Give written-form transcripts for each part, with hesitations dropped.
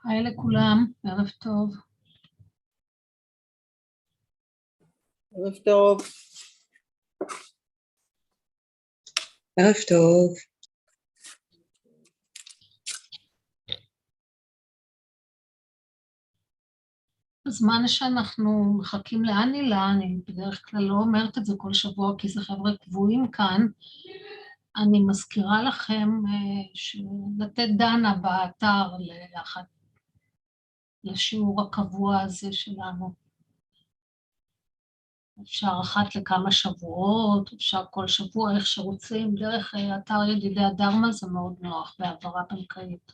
היי לכולם, ערב טוב. ערב טוב. ערב טוב. בזמן שאנחנו מחכים לאנילה, אני בדרך כלל לא אומרת את זה כל שבוע, כי זה חבר'ה קבועים כאן, אני מזכירה לכם לתת דנה באתר לשיעור הקבוע הזה שלנו. אפשר אחת לכמה שבועות, אפשר כל שבוע, איך שרוצים, דרך אתר ידידי הדרמה זה מאוד נוח, בהעברה בנקאית.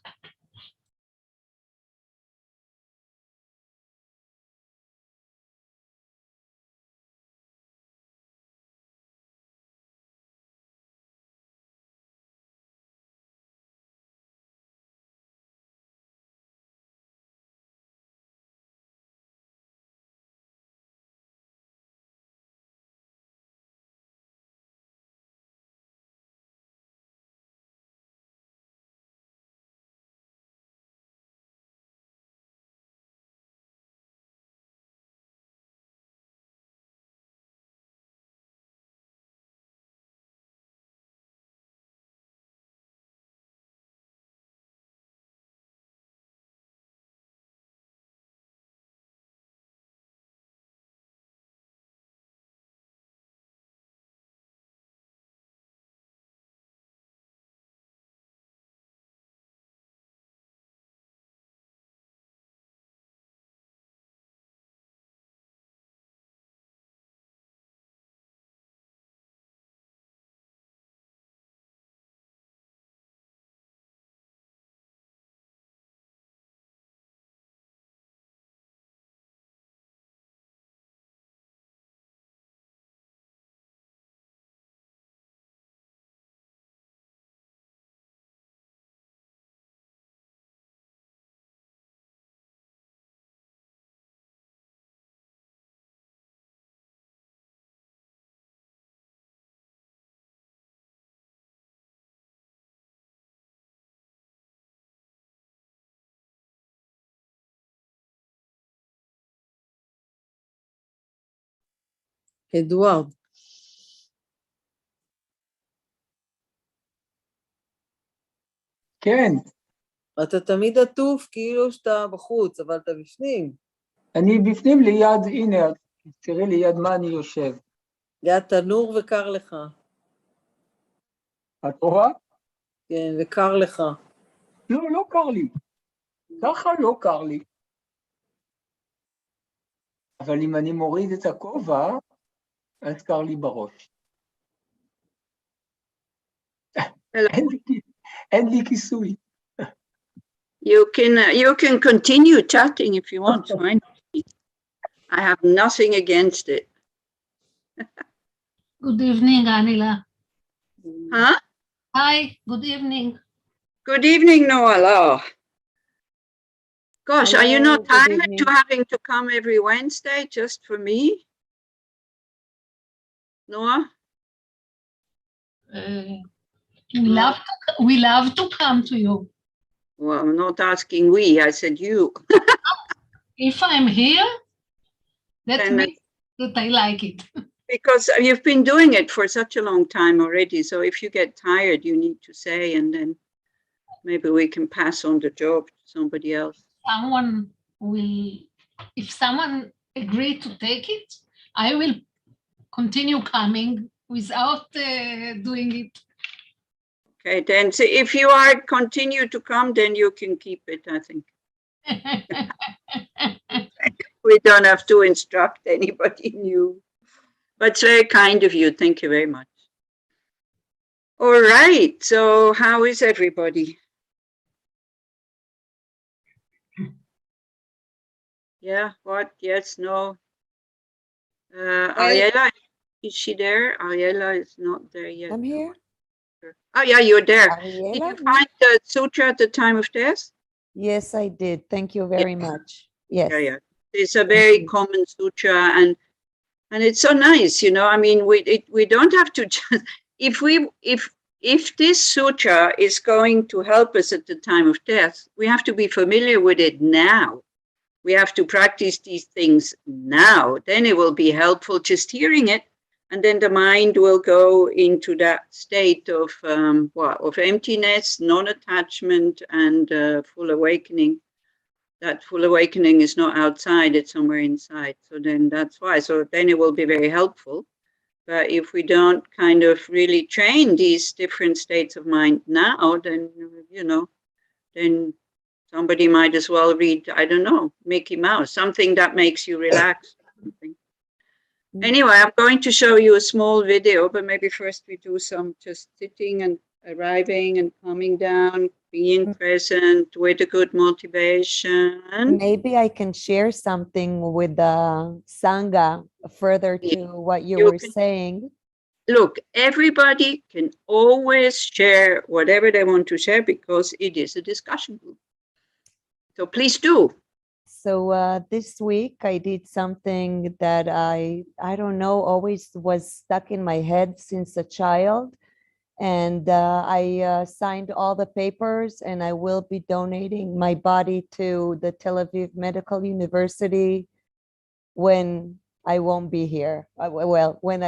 אדוארד. כן, אתה תמיד עטוף כאילו שאתה בחוץ, אבל אתה בפנים. אני בפנים ליד, הנה, תראי ליד מה אני יושב. ליד תנור וקר לך. את רואה? כן, וקר לך. לא, לא קר לי. ככה לא קר לי. אבל אם אני מוריד את הכובע, אז קר לי בראש. אין לי כיסוי. You can continue chatting if you want. I have nothing against it. Good evening, Anila. Huh? Hi, good evening. Good evening, Noah. Gosh, Hello, are you not good tired evening. to having to come every Wednesday just for me? Noah? We love to come to you. Well, I'm not asking we, I said you. If I'm here, that Then means that I like it. Because you've been doing it for such a long time already, so if you get tired, you need to say, and then maybe we can pass on the job to somebody else. If someone agree to take it, I will continue coming without doing it. Okay, then so if you are continue to come, then you can keep it, I think. We don't have to instruct anybody new. But it's very kind of you. Thank you very much. All right, so how is everybody? Yeah, what? Yes, no. Ariella, is she there? Ariella is not there yet. I'm here. Oh, yeah, you're there. Ariella? Did you find the sutra at the time of death? Yes, I did. Thank you very much. Yes. Yeah, yeah. It's a very common sutra, and it's so nice, you know. I mean, we don't have to just, if if this sutra is going to help us at the time of death, we have to be familiar with it now. We have to practice these things now. Then it will be helpful just hearing it. And then the mind will go into that state of of emptiness, non-attachment, and full awakening. That full awakening is not outside, it's somewhere inside. So then that's why. So then it will be very helpful. But if we don't kind of really train these different states of mind now, then, then somebody might as well read, I don't know, Mickey Mouse, something that makes you relax. Something. Anyway, I'm going to show you a small video, but maybe first we do some just sitting and arriving and coming down, being present with a good motivation. Maybe I can share something with the Sangha further to what you were saying. Look, everybody can always share whatever they want to share because it is a discussion group. So please do. So this week I did something that I don't know, always was stuck in my head since a child. And I signed all the papers, and I will be donating my body to the Tel Aviv Medical University when I won't be here. Well, when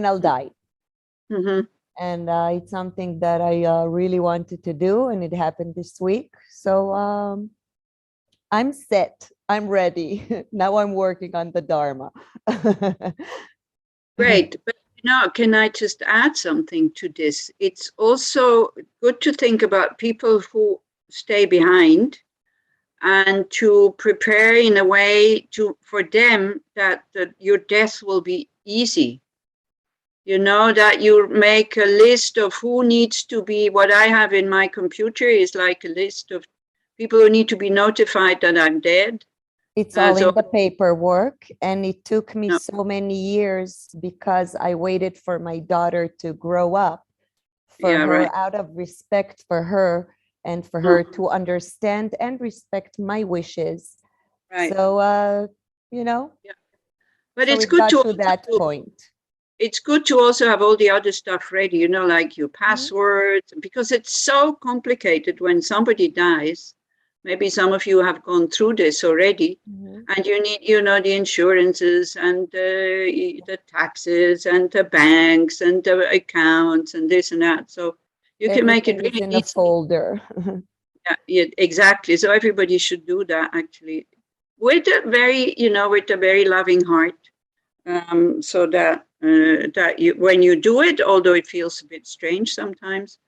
I'll die. Mm-hmm. And it's something that I really wanted to do, and it happened this week. So I'm set. I'm ready. Now I'm working on the Dharma. Great. But can I just add something to this? It's also good to think about people who stay behind and to prepare in a way for them that your death will be easy. That you make a list of who needs to be, what I have in my computer is like a list of people who need to be notified that I'm dead. It's all in the paperwork, and it took me so many years because I waited for my daughter to grow up, out of respect for her and for her to understand and respect my wishes. Right. So, But so it's good to that point. It's good to also have all the other stuff ready, like your passwords, because it's so complicated when somebody dies. Maybe some of you have gone through this already, and you need, the insurances and the taxes and the banks and the accounts and this and that. So you can make it really in a folder. Yeah, exactly. So everybody should do that actually, with a very loving heart, so that when you do it, although it feels a bit strange sometimes.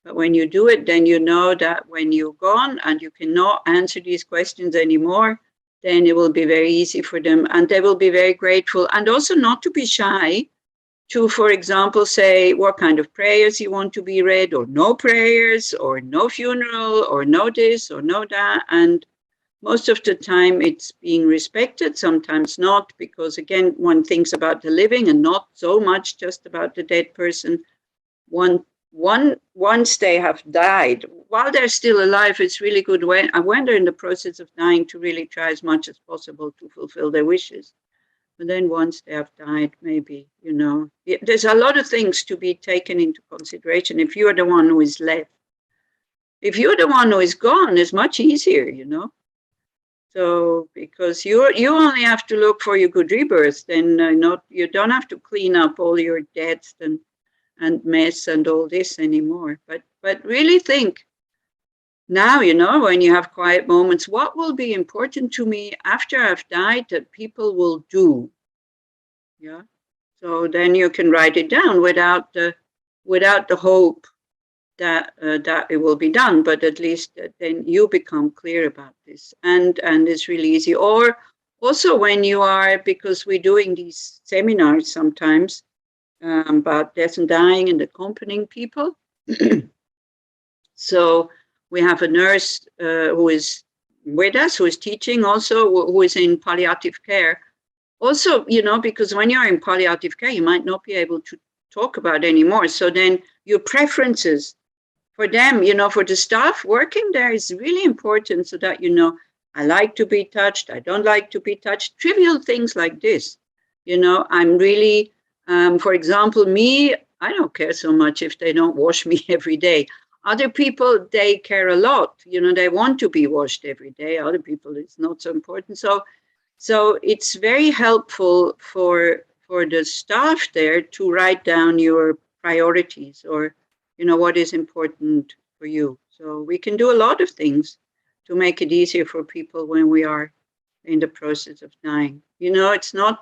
But when you do it, then you know that when you're gone and you cannot answer these questions anymore, then it will be very easy for them, and they will be very grateful. And also not to be shy to, for example, say what kind of prayers you want to be read, or no prayers, or no funeral, or no this, or no that. And most of the time it's being respected, sometimes not, because again, one thinks about the living and not so much just about the dead person. Once they have died, while they're still alive, it's really good when they're in the process of dying to really try as much as possible to fulfill their wishes. But then once they have died, maybe, there's a lot of things to be taken into consideration. If you're the one who is left, if you're the one who is gone, it's much easier, So because you only have to look for your good rebirth, then you don't have to clean up all your debts and mess and all this anymore. But really think now, when you have quiet moments, what will be important to me after I've died that people will do? Yeah. So then you can write it down without the hope that it will be done, but at least then you become clear about this, and it's really easy. Or also when you are, because we're doing these seminars sometimes about death and dying and accompanying people. So we have a nurse who is with us, who is teaching also, who is in palliative care. Also, because when you're in palliative care, you might not be able to talk about anymore. So then your preferences for them, for the staff working there is really important, so that, I like to be touched, I don't like to be touched, trivial things like this. I'm really, for example, me, I don't care so much if they don't wash me every day. Other people, they care a lot. You know, they want to be washed every day. Other people, it's not so important. So it's very helpful for the staff there to write down your priorities, or, you know, what is important for you. So we can do a lot of things to make it easier for people when we are in the process of dying. You know, it's not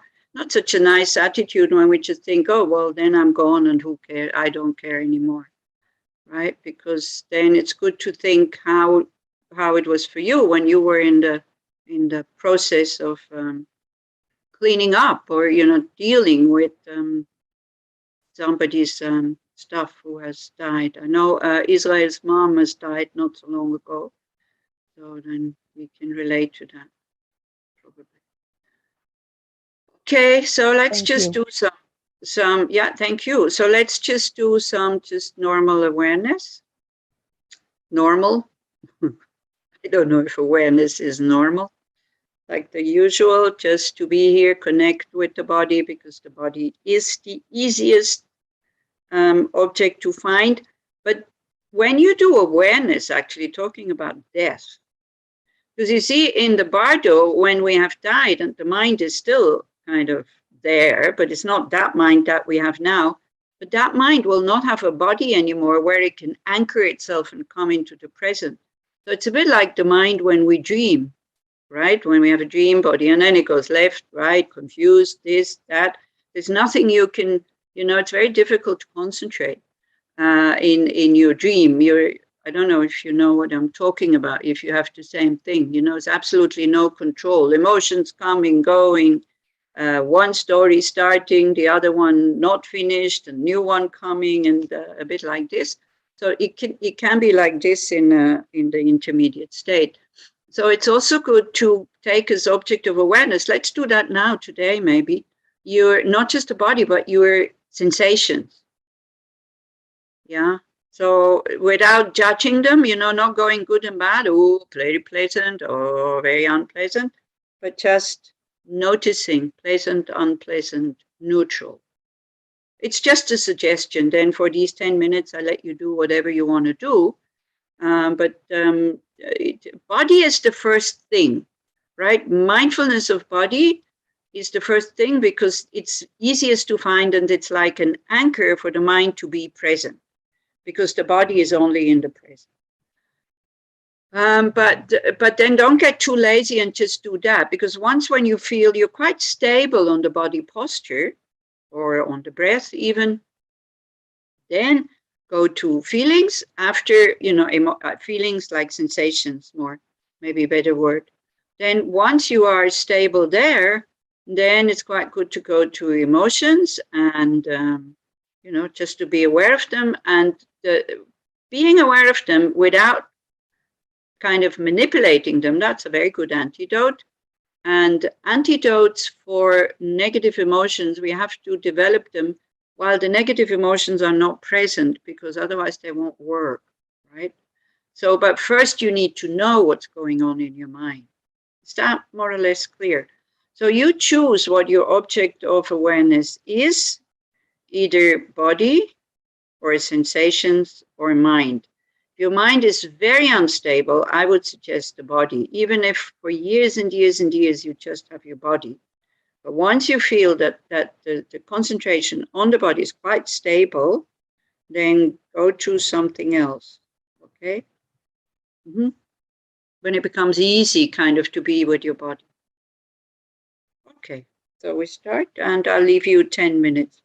such a nice attitude when we just think, oh, well, then I'm gone and who cares? I don't care anymore, right? Because then it's good to think how it was for you when you were in the process of cleaning up, or, you know, dealing with somebody's stuff who has died. I know Israel's mom has died not so long ago, so then we can relate to that, probably. Okay, so let's just do some, yeah, thank you. So let's just do some just normal awareness. Normal. I don't know if awareness is normal. Like the usual, just to be here, connect with the body, because the body is the easiest object to find. But when you do awareness, actually talking about death, because you see in the bardo, when we have died and the mind is still kind of there, but it's not that mind that we have now, but that mind will not have a body anymore where it can anchor itself and come into the present. So it's a bit like the mind when we dream, right? When we have a dream body, and then it goes left, right, confused, this, that. There's nothing you can, you know, it's very difficult to concentrate in your dream. I don't know if you know what I'm talking about, if you have the same thing, you know, it's absolutely no control. Emotions coming, going, one story starting, the other one not finished, a new one coming, and a bit like this. So it can be like this in the intermediate state. So it's also good to take as object of awareness. Let's do that now, today, maybe. You're not just a body, but your sensations. Yeah. So without judging them, you know, not going good and bad, oh, very pleasant or very unpleasant, but just noticing pleasant, unpleasant, neutral. It's just a suggestion. Then for these 10 minutes, I let you do whatever you want to do. But body is the first thing, right? Mindfulness of body is the first thing because it's easiest to find, and it's like an anchor for the mind to be present, because the body is only in the present. But then don't get too lazy and just do that, because once when you feel you're quite stable on the body posture or on the breath even, then go to feelings after, you know, feelings like sensations, more, maybe a better word. Then once you are stable there, then it's quite good to go to emotions and, you know, just to be aware of them, and being aware of them without kind of manipulating them, that's a very good antidote. And antidotes for negative emotions, we have to develop them while the negative emotions are not present, because otherwise they won't work, right? So, but first you need to know what's going on in your mind. Is that more or less clear? So you choose what your object of awareness is, either body or sensations or mind. If your mind is very unstable, I would suggest the body, even if for years and years and years you just have your body. But once you feel that the concentration on the body is quite stable, then go to something else, okay? When it becomes easy kind of to be with your body. Okay, so we start, and I'll leave you 10 minutes.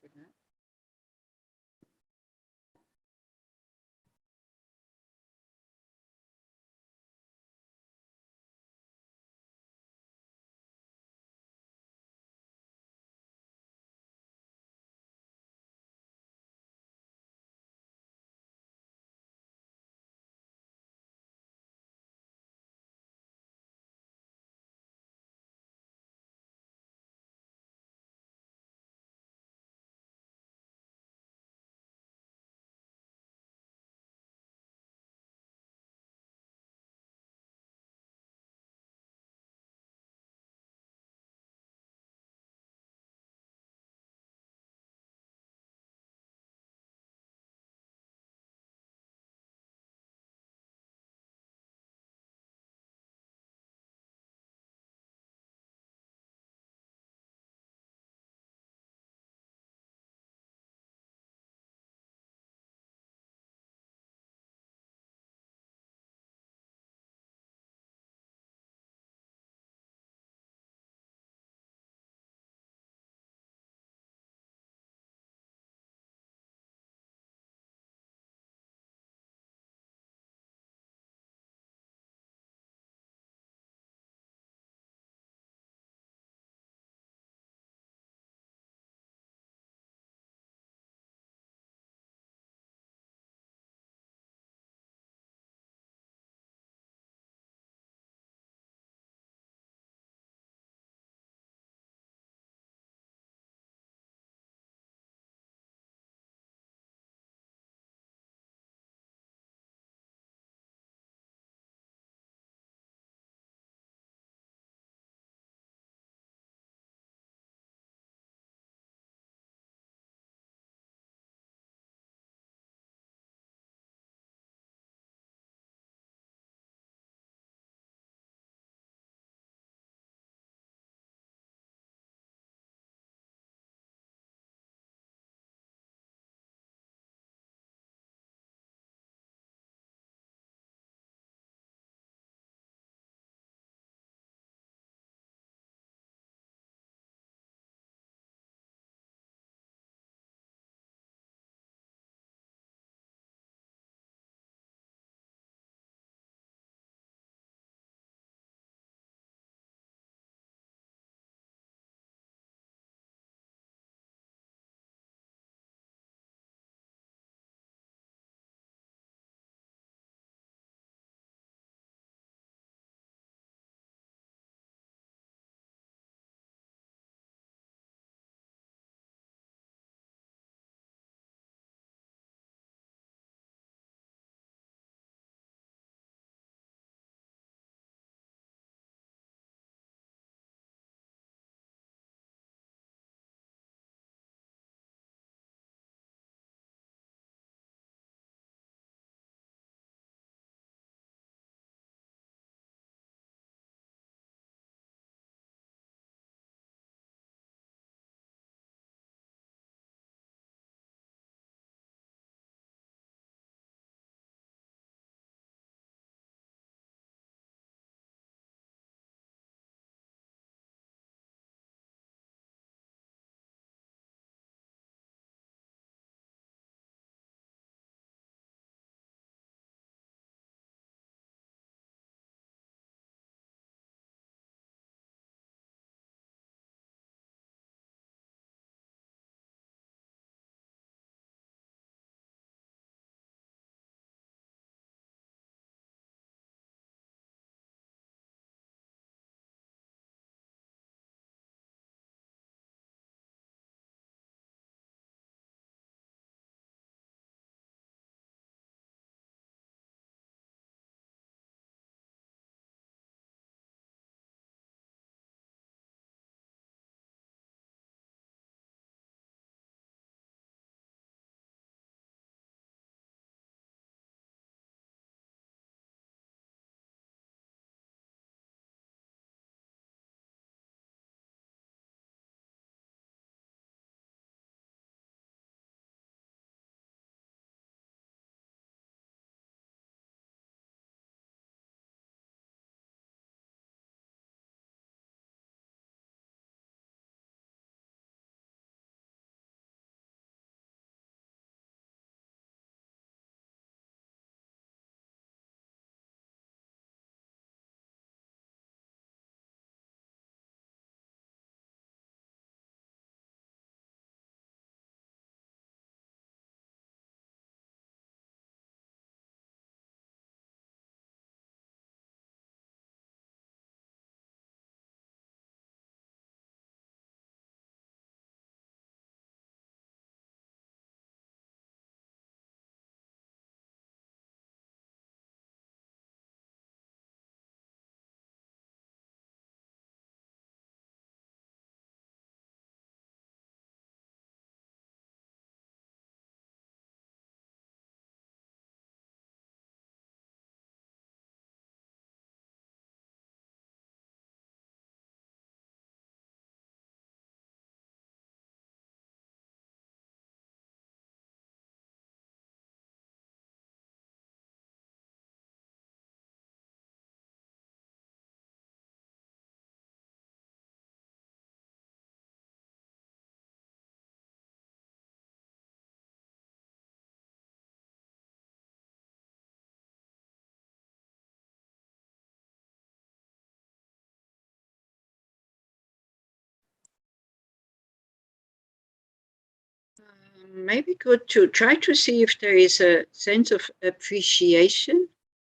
Maybe good to try to see if there is a sense of appreciation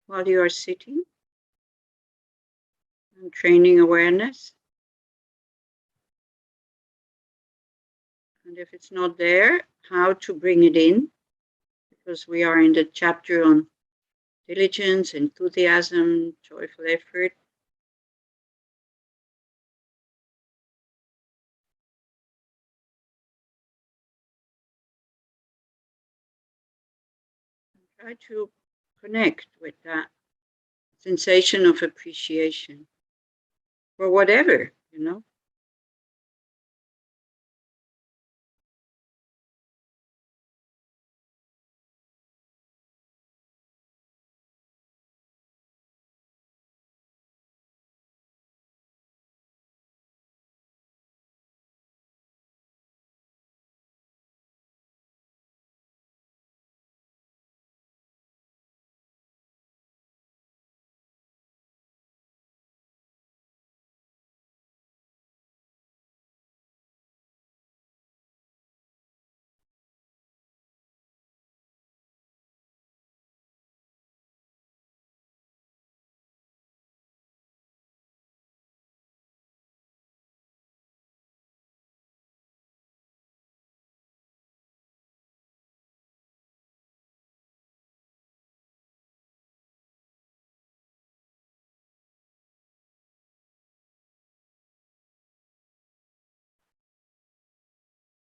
while you are sitting and training awareness. And if it's not there, how to bring it in, because we are in the chapter on diligence, enthusiasm, joyful effort. Try to connect with that sensation of appreciation for whatever, you know.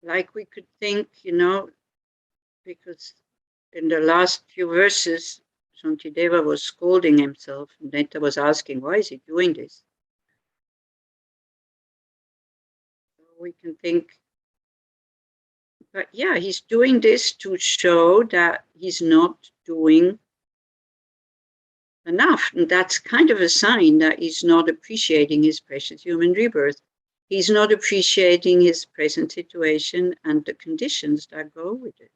Like we could think, you know, because in the last few verses, Shantideva was scolding himself, and Netta was asking, why is he doing this? So we can think, but yeah, he's doing this to show that he's not doing enough. And that's kind of a sign that he's not appreciating his precious human rebirth. He's not appreciating his present situation and the conditions that go with it.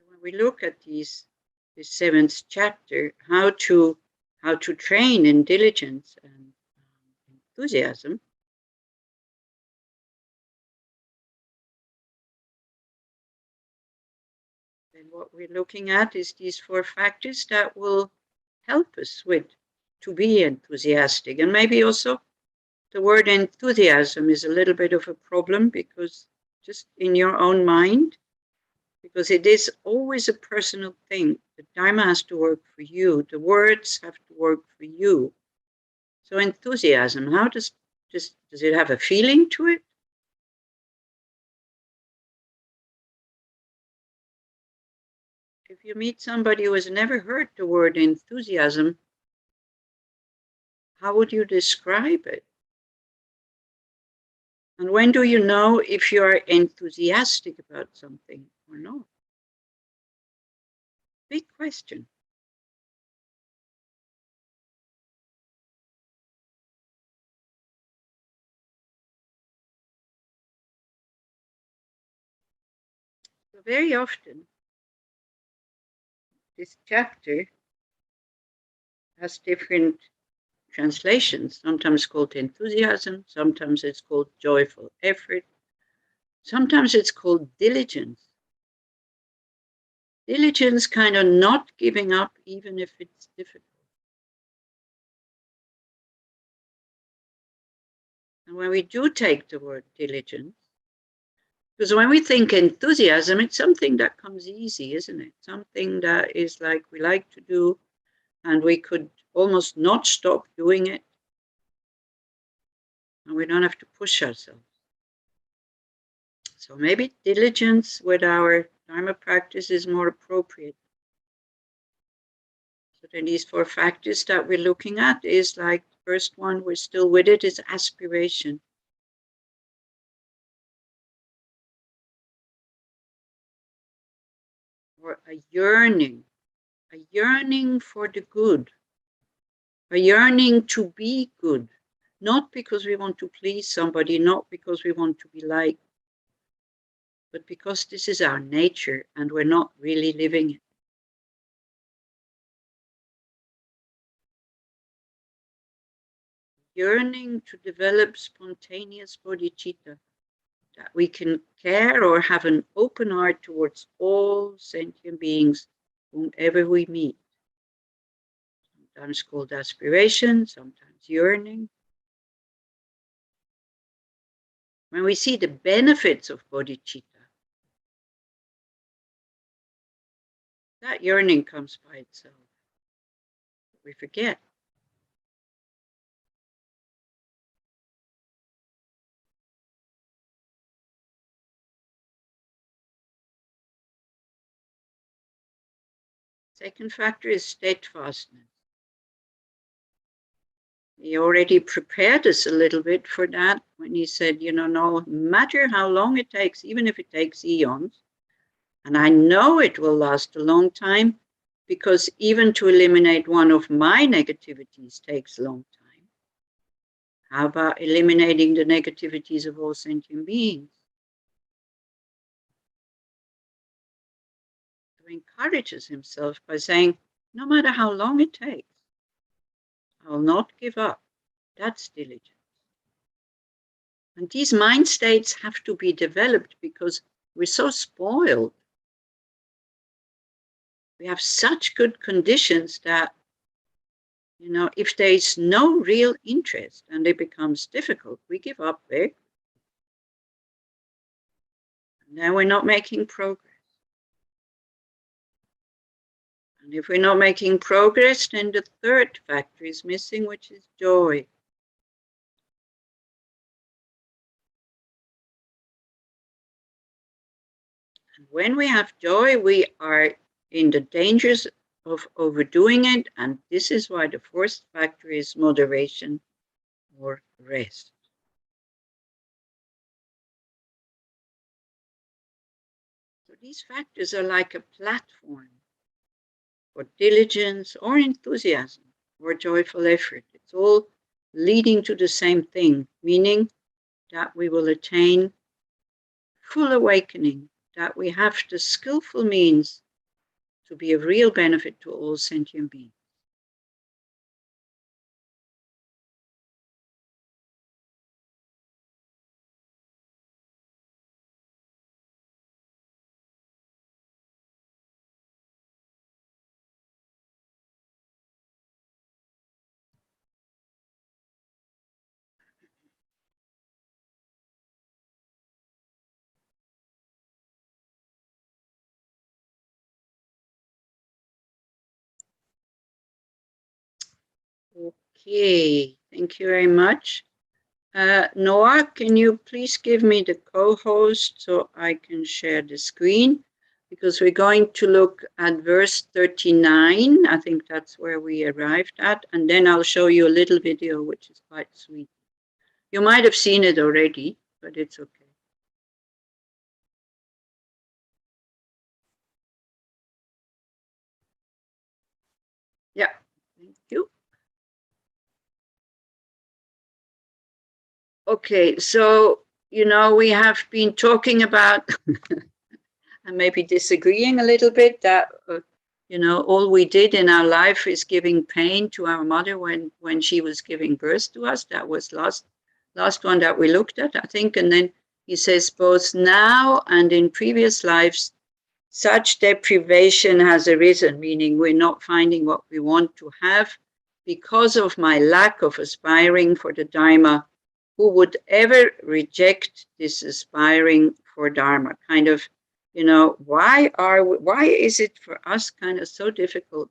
When we look at this seventh chapter, how to train in diligence and enthusiasm, then what we're looking at is these 4 factors that will help us with to be enthusiastic. And maybe also the word enthusiasm is a little bit of a problem, because just in your own mind, because it is always a personal thing. The Dharma has to work for you. The words have to work for you. So enthusiasm, how does it have a feeling to it? If you meet somebody who has never heard the word enthusiasm, how would you describe it? And when do you know if you are enthusiastic about something or not? Big question. So very often, this chapter has different translations, sometimes called enthusiasm, sometimes it's called joyful effort, sometimes it's called diligence. Diligence, kind of not giving up even if it's difficult. And when we do take the word diligence, because when we think enthusiasm, it's something that comes easy, isn't it? Something that is like we like to do, and we could almost not stop doing it. And we don't have to push ourselves. So maybe diligence with our Dharma practice is more appropriate. So then these 4 factors that we're looking at is like the first one, we're still with it, is aspiration. Or a yearning for the good, a yearning to be good, not because we want to please somebody, not because we want to be liked, but because this is our nature and we're not really living it. yearning to develop spontaneous bodhicitta, that we can care or have an open heart towards all sentient beings, whomever we meet. Sometimes called aspiration, sometimes yearning. When we see the benefits of bodhicitta, that yearning comes by itself. We forget. Second factor is steadfastness. He already prepared us a little bit for that when he said, no matter how long it takes, even if it takes eons, and I know it will last a long time, because even to eliminate one of my negativities takes a long time. How about eliminating the negativities of all sentient beings? So he encourages himself by saying, no matter how long it takes, I will not give up. That's diligence. And these mind states have to be developed because we're so spoiled. We have such good conditions that, if there is no real interest and it becomes difficult, we give up there. And then we're not making progress. And if we're not making progress, then the third factor is missing, which is joy. And when we have joy, we are in the dangers of overdoing it. And this is why the fourth factor is moderation or rest. So these factors are like a platform for diligence or enthusiasm or joyful effort. It's all leading to the same thing, meaning that we will attain full awakening, that we have the skillful means to be of real benefit to all sentient beings. Okay, thank you very much. Noah, can you please give me the co-host so I can share the screen? Because we're going to look at verse 39. I think that's where we arrived at. And then I'll show you a little video, which is quite sweet. You might have seen it already, but it's okay. Yeah, thank you. Okay, so, we have been talking about, and maybe disagreeing a little bit, that, all we did in our life is giving pain to our mother when she was giving birth to us. That was last one that we looked at, I think. And then he says, both now and in previous lives, such deprivation has arisen, meaning we're not finding what we want to have because of my lack of aspiring for the Dharma. Who would ever reject this aspiring for Dharma? Kind of, why is it for us kind of so difficult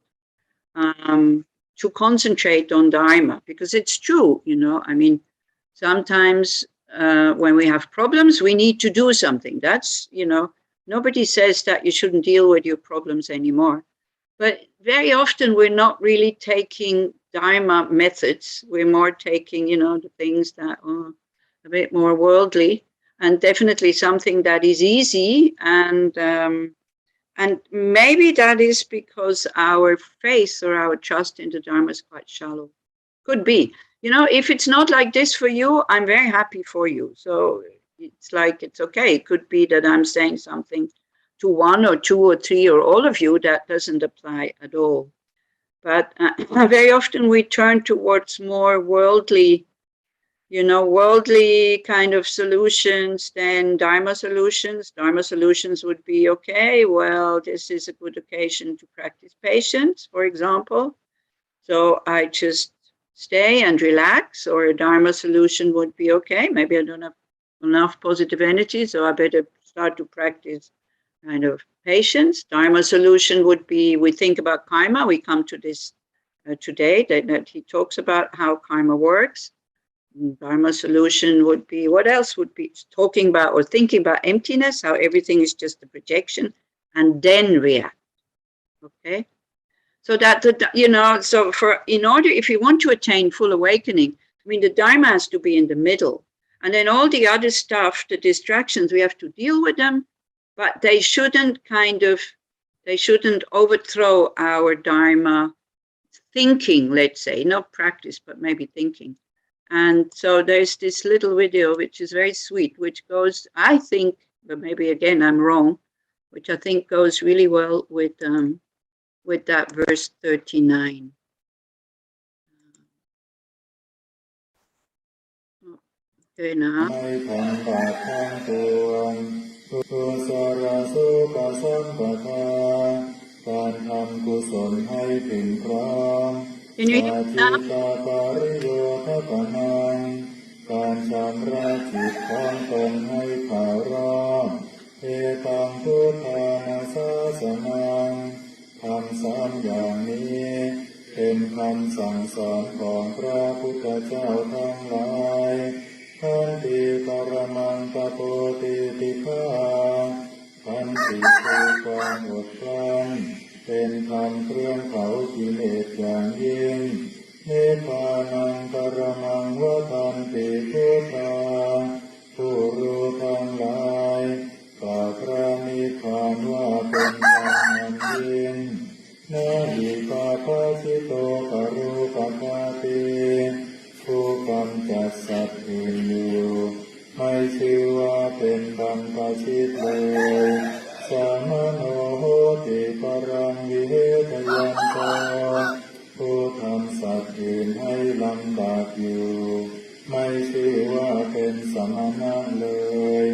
to concentrate on Dharma? Because it's true, sometimes when we have problems, we need to do something. That's, nobody says that you shouldn't deal with your problems anymore. But very often we're not really taking Dharma methods. We're more taking, the things that are a bit more worldly, and definitely something that is easy. And maybe that is because our faith or our trust in the Dharma is quite shallow. Could be. If it's not like this for you, I'm very happy for you. So it's like, it's okay. It could be that I'm saying something to one or two or three or all of you that doesn't apply at all. But very often we turn towards more worldly worldly kind of solutions than Dharma solutions. Dharma solutions would be, okay, well, this is a good occasion to practice patience, for example. So I just stay and relax. Or a Dharma solution would be, okay, maybe I don't have enough positive energy, so I better start to practice kind of patience. Dharma solution would be, we think about karma. We come to this today, that he talks about how karma works. Dharma solution would be, what else would be talking about or thinking about emptiness, how everything is just a projection, and then react. Okay. So that, so in order, if you want to attain full awakening, I mean, the Dharma has to be in the middle. And then all the other stuff, the distractions, we have to deal with them, but they shouldn't overthrow our Dharma thinking, let's say, not practice, but maybe thinking. And so there's this little video, which is very sweet, which goes, I think, but maybe again, I'm wrong, which I think goes really well with that verse 39. Okay, now. Can you hear me now? การชำระจิตของตนให้ขาวรอบเอตังพุทธานาสาสนังทำสามอย่างนี้เป็นคำสั่งสอนของพระพุทธเจ้าทั้งหลายขันติกรมังตะโพติติฆาขันติคือความอดกลั้นเป็นคำเครื่องเผากิเลสอย่างยิ่งเนปานังกรมังวทันติพุทธาผู้รู้ทั้งหลายกล่าวพระนิพพานว่าเป็นธรรมอันยิ่งนาหิปาภาสิโตปรูปภาติผู้กำจัดสัตว์อื่นอยู่ไม่ชื่อว่าเป็นบรรพชิตเลยสามโนโหติปรังวิเหตยันโตผู้ทำสัตว์อื่นให้ลำบากอยู่ไม่ชื่อว่าเป็นสมณะเลย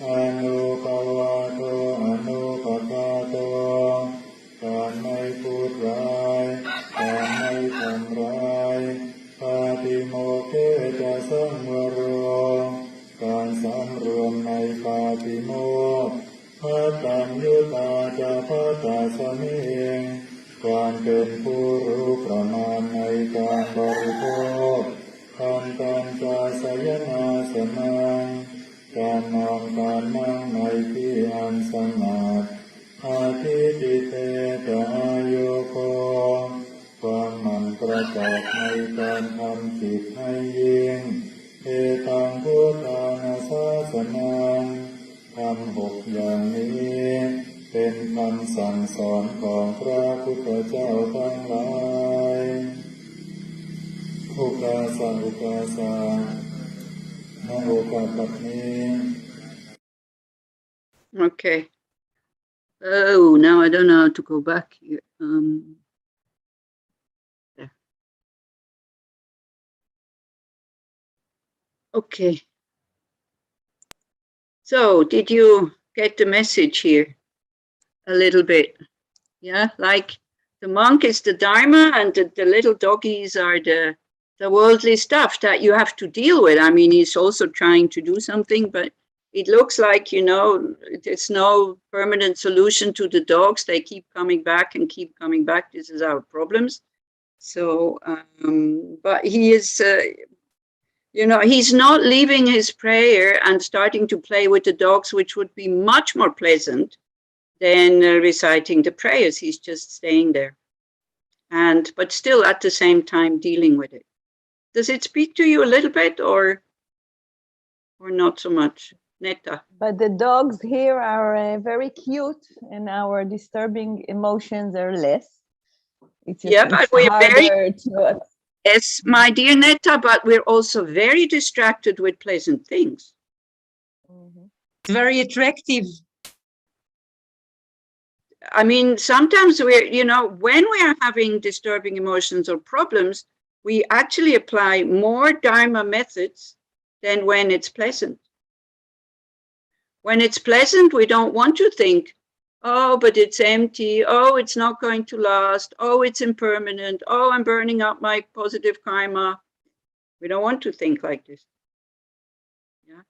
อนุปวาโตอนุปปาโตการไม่พูดร้ายการไม่ทำร้ายปาติโมกเขจะสังวโรการสำรวมในปาติโมกข์พัตตัญญุตาจะพัตตาสมิงการเป็นผู้รู้ประมาณในการบริโภคทำการจาสยนาสนังการนอนการนั่งในที่อันสงัดอาทิติเตตะอายุโกความหมั่นประกอบในการทำจิตให้ยิ่งเอตังพุทธานาสาสนังทำ6อย่างนี้เป็นคำสั่งสอนของพระพุทธเจ้าทั้งหลายอุกาสะอุกาสะณโอกาสบัดนี้ Okay. Oh, now I don't know how to go back here. There. Okay. So, did you get the message here? A little bit. Yeah, like the monk is the Dharma and the little doggies are the worldly stuff that you have to deal with. I mean, he's also trying to do something, but it looks like, there's no permanent solution to the dogs. They keep coming back and keep coming back. This is our problems. So, but he is, he's not leaving his prayer and starting to play with the dogs, which would be much more pleasant than reciting the prayers. He's just staying there. But still at the same time dealing with it. Does it speak to you a little bit or not so much? Netta. But the dogs here are very cute and our disturbing emotions are less. It's just but we're harder to... Yes, my dear Netta, but we're also very distracted with pleasant things. Mm-hmm. It's very attractive. I mean, sometimes we're, when we are having disturbing emotions or problems, we actually apply more Dharma methods than when it's pleasant. When it's pleasant, we don't want to think, oh, but it's empty. Oh, it's not going to last. Oh, it's impermanent. Oh, I'm burning up my positive karma. We don't want to think like this. Yeah.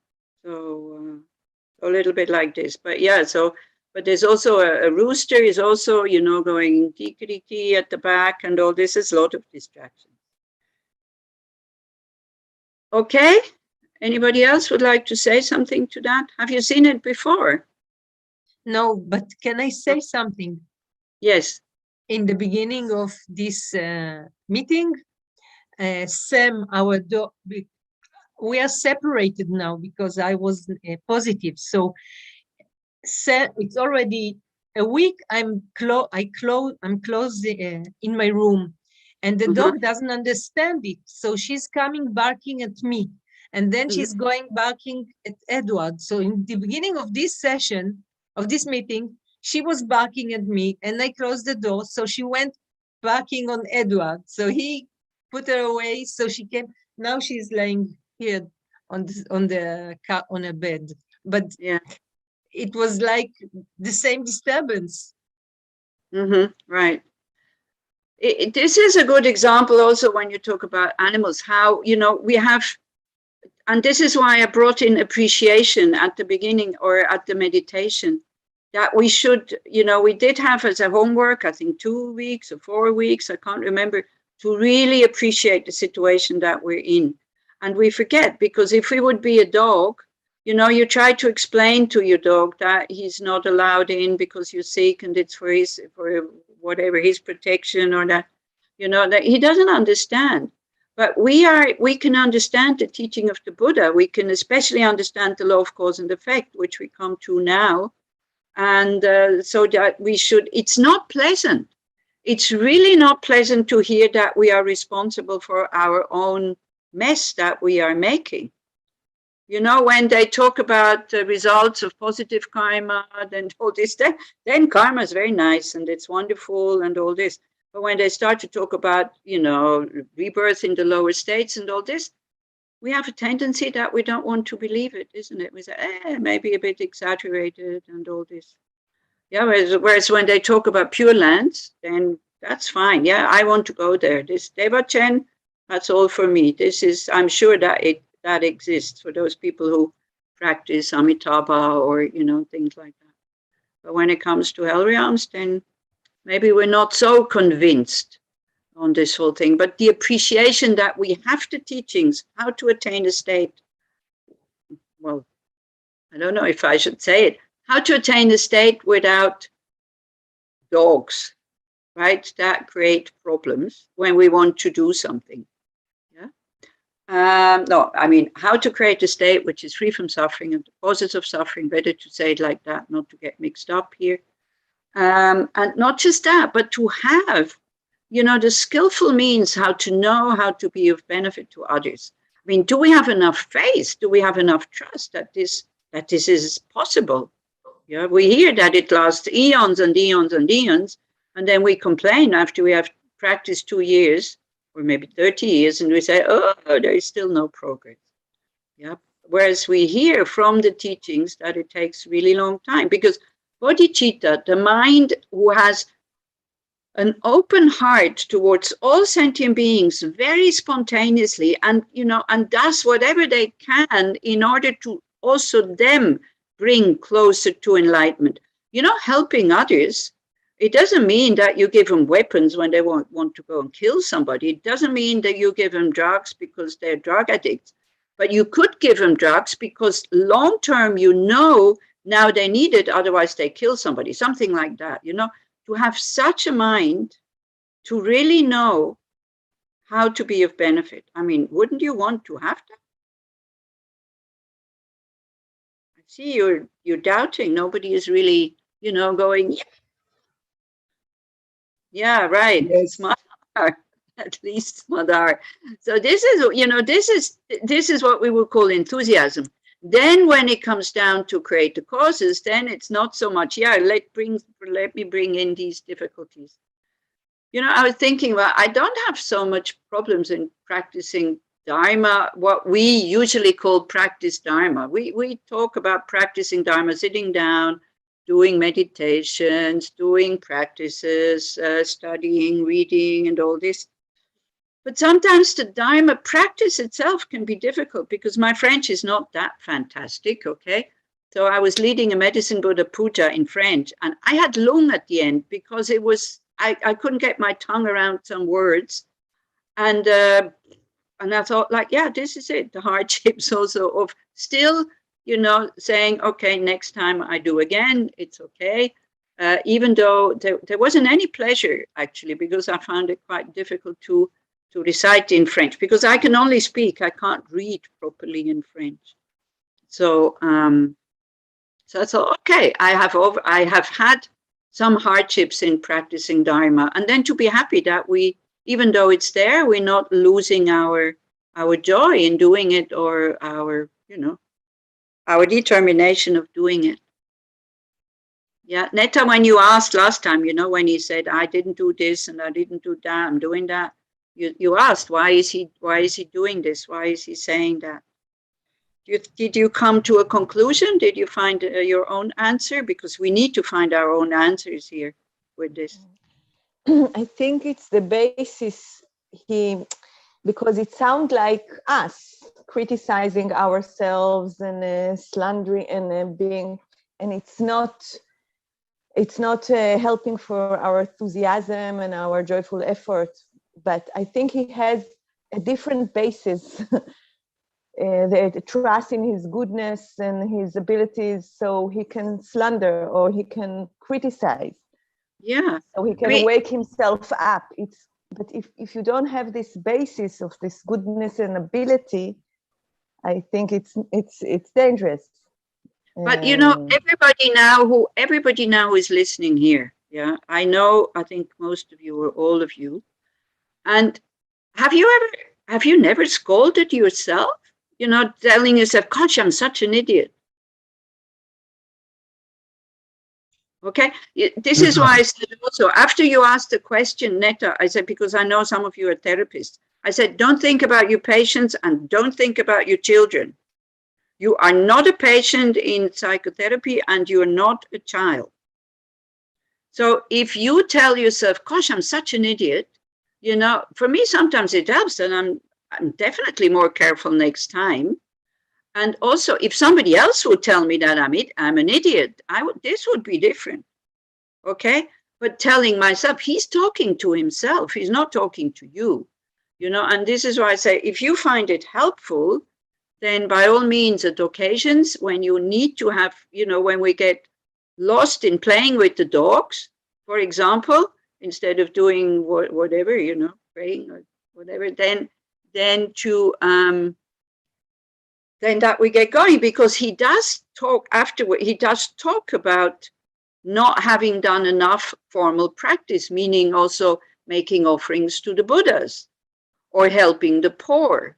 So a little bit like this. But yeah, so, but there's also a rooster is also, you know, going tee at the back and all this is a lot of distraction. Okay. Anybody else would like to say something to that? Have you seen it before? No, but can I say something? Yes. In the beginning of this meeting, Sam, our dog, we are separated now because I was positive. So Sam, it's already a week. I'm close in my room, and the dog doesn't understand it. So she's coming barking at me. And then she's going barking at Edward. So in the beginning of this session, of this meeting, she was barking at me and I closed the door. So she went barking on Edward. So he put her away so she can, now she's laying here on a bed. But yeah, it was like the same disturbance. Right. This is a good example also when you talk about animals, how, you know, we have, and this is why I brought in appreciation at the beginning or at the meditation, that we should, you know, we did have as a homework, I think 2 weeks or 4 weeks, I can't remember, to really appreciate the situation that we're in. And we forget, because if we would be a dog, you know, you try to explain to your dog that he's not allowed in because you're sick and it's for whatever, his protection, or that, you know, that he doesn't understand. But we can understand the teaching of the Buddha. We can especially understand the law of cause and effect, which we come to now. And so that we should, it's not pleasant. It's really not pleasant to hear that we are responsible for our own mess that we are making. You know, when they talk about the results of positive karma and all this, then karma is very nice and it's wonderful and all this. But when they start to talk about, you know, rebirth in the lower states and all this, we have a tendency that we don't want to believe it, isn't it? We say, maybe a bit exaggerated and all this. Yeah, whereas when they talk about Pure Lands, then that's fine. Yeah, I want to go there. This Devachen, that's all for me. This is, I'm sure that that exists for those people who practice Amitabha or, you know, things like that. But when it comes to hell realms, then maybe we're not so convinced on this whole thing, but the appreciation that we have the teachings, how to attain a state. Well, I don't know if I should say it, how to attain a state without dogs, right? That create problems when we want to do something. Yeah. No, I mean, how to create a state which is free from suffering and the causes of suffering, better to say it like that, not to get mixed up here. And not just that, but to have, you know, the skillful means how to know how to be of benefit to others. I mean, do we have enough faith? Do we have enough trust that this is possible? Yeah, we hear that it lasts eons and eons and eons, and then we complain after we have practiced 2 years or maybe 30 years, and we say, oh, there is still no progress. Yeah. Whereas we hear from the teachings that it takes really long time, because bodhicitta, the mind who has an open heart towards all sentient beings very spontaneously, and, you know, and does whatever they can in order to also them bring closer to enlightenment. You know, helping others, it doesn't mean that you give them weapons when they want to go and kill somebody. It doesn't mean that you give them drugs because they're drug addicts. But you could give them drugs because long term, you know, now they need it, otherwise they kill somebody, something like that. You know, to have such a mind to really know how to be of benefit. I mean, wouldn't you want to have that? I see you're doubting. Nobody is really, you know, going, yeah, right. Yes. Smadar, at least Smadar. So this is, you know, this is what we would call enthusiasm. Then when it comes down to create the causes, then it's not so much, yeah, let me bring in these difficulties. You know, I was thinking, well, I don't have so much problems in practicing Dharma, what we usually call practice Dharma. We talk about practicing Dharma, sitting down, doing meditations, doing practices, studying, reading, and all this. But sometimes the Dharma practice itself can be difficult because my French is not that fantastic, okay? So I was leading a medicine Buddha puja in French, and I had lung at the end because it was, I couldn't get my tongue around some words. And I thought, like, yeah, this is it. The hardships also of still, you know, saying, okay, next time I do again, it's okay. Even though there wasn't any pleasure, actually, because I found it quite difficult to recite in French, because I can only speak, I can't read properly in French. So, so I thought, okay, I have had some hardships in practicing Dharma, and then to be happy that we, even though it's there, we're not losing our joy in doing it, or our, you know, our determination of doing it. Yeah, Netta, when you asked last time, you know, when he said, I didn't do this and I didn't do that, I'm doing that. You asked, why is he doing this? Why is he saying that? Did you come to a conclusion? Did you find your own answer? Because we need to find our own answers here with this. I think it's the basis because it sounds like us criticizing ourselves and slandering and being, and it's not helping for our enthusiasm and our joyful effort. But I think he has a different basis, the trust in his goodness and his abilities, so he can slander or he can criticize. Yeah. So he can wake himself up. But if you don't have this basis of this goodness and ability, I think it's dangerous. But you know, everybody now is listening here. Yeah, I think most of you or all of you. And have you never scolded yourself? You know, telling yourself, gosh, I'm such an idiot. Okay, this is why I said also, after you asked the question, Netta, I said, because I know some of you are therapists, I said, don't think about your patients and don't think about your children. You are not a patient in psychotherapy and you are not a child. So if you tell yourself, gosh, I'm such an idiot, you know, for me, sometimes it helps, and I'm definitely more careful next time. And also, if somebody else would tell me that I'm an idiot, this would be different, okay? But telling myself, he's talking to himself, he's not talking to you, you know. And this is why I say, if you find it helpful, then by all means, at occasions when you need to have, you know, when we get lost in playing with the dogs, for example, instead of doing whatever, you know, praying or whatever, then that we get going, because he does talk afterward. He does talk about not having done enough formal practice, meaning also making offerings to the Buddhas or helping the poor.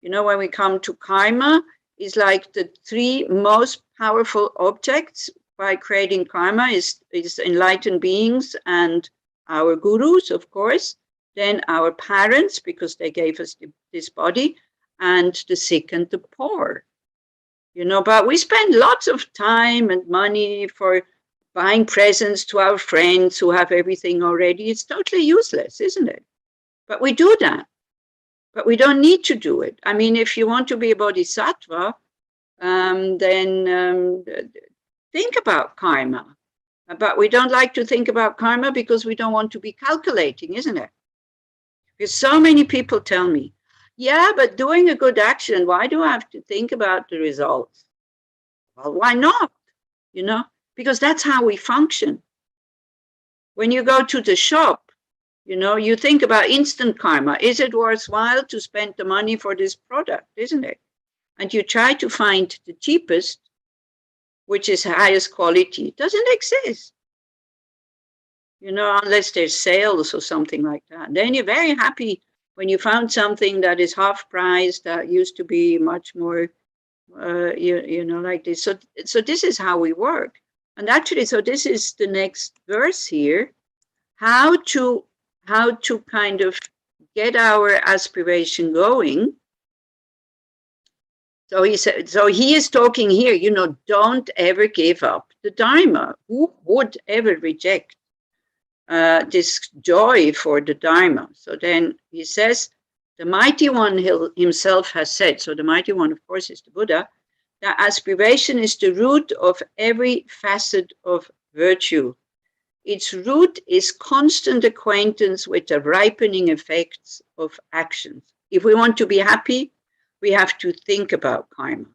You know, when we come to karma, it's like the three most powerful objects by creating karma is enlightened beings and our gurus, of course, then our parents, because they gave us this body, and the sick and the poor, you know. But we spend lots of time and money for buying presents to our friends who have everything already. It's totally useless, isn't it? But we do that. But we don't need to do it. I mean, if you want to be a bodhisattva, then think about karma. But we don't like to think about karma because we don't want to be calculating, isn't it? Because so many people tell me, yeah, but doing a good action, why do I have to think about the results? Well, why not? You know, because that's how we function. When you go to the shop, you know, you think about instant karma. Is it worthwhile to spend the money for this product, isn't it? And you try to find the cheapest, which is highest quality. It doesn't exist. You know, unless there's sales or something like that. Then you're very happy when you found something that is half price, that used to be much more, you know, like this. So this is how we work. And actually, so this is the next verse here, how to how to kind of get our aspiration going. So he is talking here, you know, don't ever give up the Dharma. Who would ever reject this joy for the Dharma? So then he says, the Mighty One himself has said, so the Mighty One, of course, is the Buddha, that aspiration is the root of every facet of virtue. Its root is constant acquaintance with the ripening effects of actions. If we want to be happy, we have to think about karma.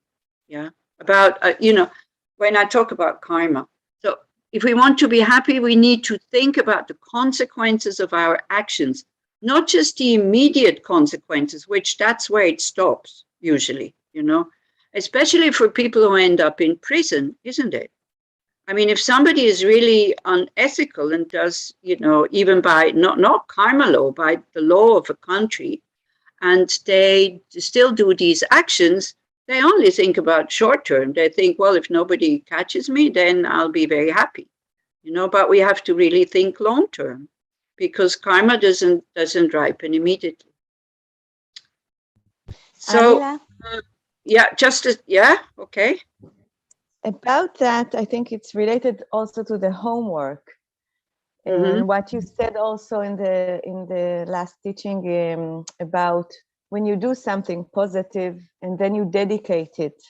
Yeah, about, you know, when I talk about karma. So if we want to be happy, we need to think about the consequences of our actions, not just the immediate consequences, which that's where it stops usually, you know, especially for people who end up in prison, isn't it? I mean, if somebody is really unethical and does, you know, even by not karma law, by the law of a country, and they still do these actions, they only think about short term. They think, well, if nobody catches me, then I'll be very happy, you know. But we have to really think long term, because karma doesn't ripen immediately. So, yeah, okay. About that, I think it's related also to the homework. And what you said also in the last teaching about when you do something positive and then you dedicate it,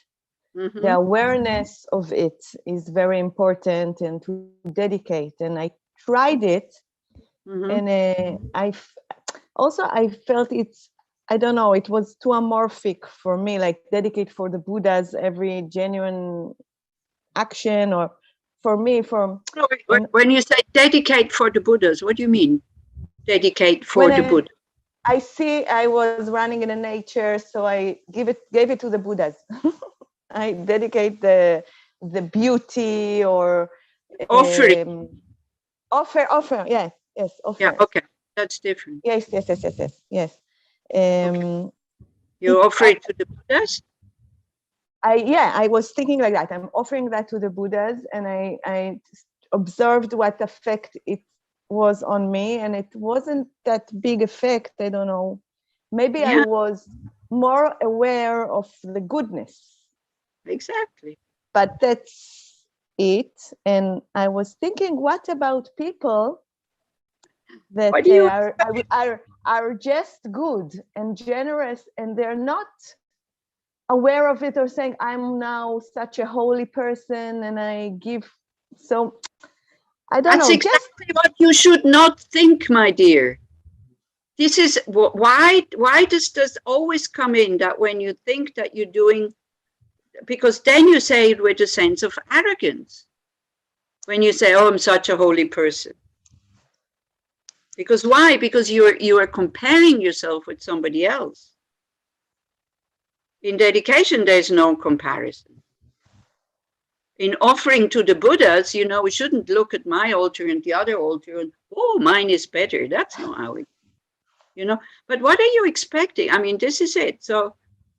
the awareness of it is very important, and to dedicate. And I tried it, and I felt it's, I don't know, it was too amorphic for me, like dedicate for the Buddhas every genuine action, or for me, when you say dedicate for the Buddhas, what do you mean? Dedicate for the Buddha? I was running in the nature, so I gave it to the Buddhas. I dedicate the beauty, or offering. Offer, yes, offer. Yeah, okay, that's different. Yes. Okay. You offer it to the Buddhas? I was thinking like that. I'm offering that to the Buddhas, and I observed what effect it was on me, and it wasn't that big effect. I don't know. Maybe I was more aware of the goodness. Exactly. But that's it. And I was thinking, what about people that are just good and generous, and they're not aware of it, or saying, I'm now such a holy person and I give. So I don't know. That's exactly what you should not think, my dear. This is why does this always come in, that when you think that you're doing, because then you say it with a sense of arrogance. When you say, oh, I'm such a holy person. Because why? Because you are comparing yourself with somebody else. In dedication, there's no comparison. In offering to the Buddhas, you know, we shouldn't look at my altar and the other altar and, oh, mine is better. That's not how it, you know. But what are you expecting? I mean, this is it. So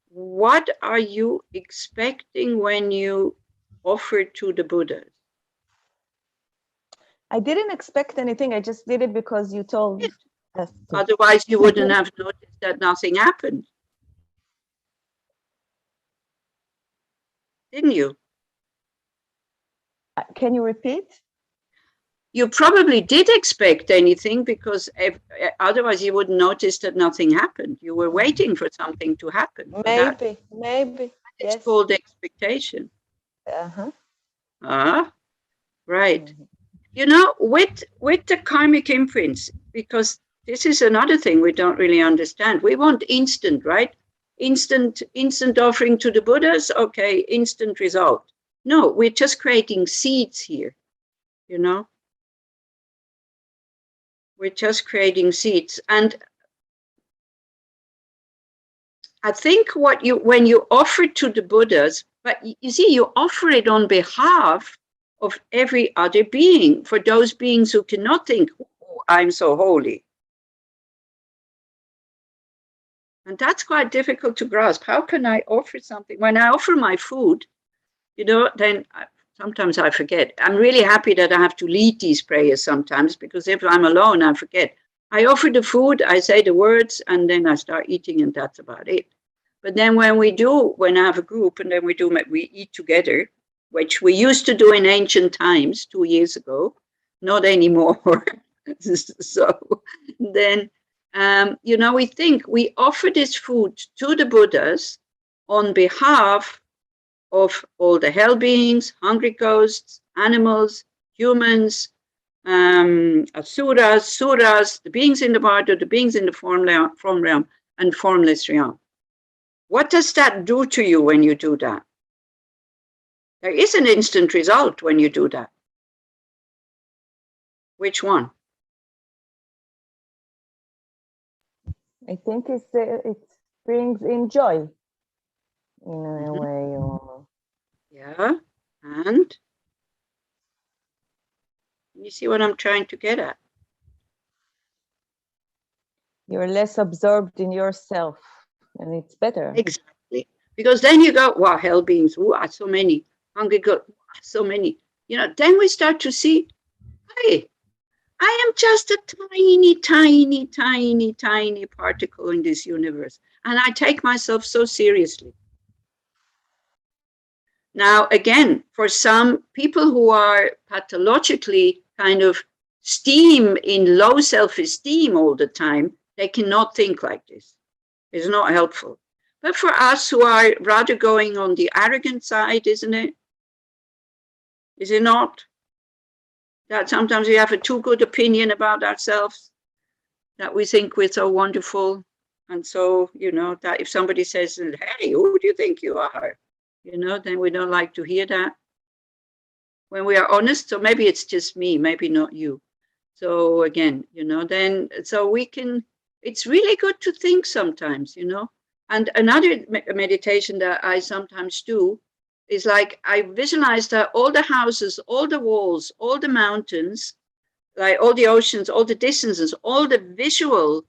what are you expecting when you offer to the Buddhas? I didn't expect anything. I just did it because you told us to. Otherwise, you wouldn't have noticed that nothing happened. Didn't you? Can you repeat? You probably did expect anything, because otherwise you wouldn't notice that nothing happened. You were waiting for something to happen. Maybe. It's called expectation. Right. You know, with the karmic imprints, because this is another thing we don't really understand. We want instant, right? Instant offering to the Buddhas, okay, instant result. No, we're just creating seeds here, you know. We're just creating seeds. And I think when you offer to the Buddhas, but you see, you offer it on behalf of every other being, for those beings who cannot think, oh, I'm so holy. And that's quite difficult to grasp. How can I offer something? When I offer my food, you know, then sometimes I forget. I'm really happy that I have to lead these prayers sometimes, because if I'm alone, I forget. I offer the food, I say the words, and then I start eating, and that's about it. But then when I have a group, and then we eat together, which we used to do in ancient times 2 years ago, not anymore. So then, we offer this food to the Buddhas on behalf of all the hell beings, hungry ghosts, animals, humans, asuras, suras, the beings in the body, the beings in the form realm, and formless realm. What does that do to you when you do that? There is an instant result when you do that. Which one? I think it brings in joy in a way. Or... Yeah, and you see what I'm trying to get at? You're less absorbed in yourself, and it's better. Exactly. Because then you go, wow, hell beings, wow, so many. Hungry ghosts, so many. Then we start to see, hey, I am just a tiny, tiny, tiny, tiny particle in this universe. And I take myself so seriously. Now, again, for some people who are pathologically kind of in low self-esteem all the time, they cannot think like this. It's not helpful. But for us who are rather going on the arrogant side, isn't it? Is it not? That sometimes we have a too good opinion about ourselves, that we think we're so wonderful. And so, that if somebody says, hey, who do you think you are? Then we don't like to hear that. When we are honest, so maybe it's just me, maybe not you. So again, so we can, it's really good to think sometimes, And another meditation that I sometimes do is like, I visualize that all the houses, all the walls, all the mountains, like all the oceans, all the distances, all the visual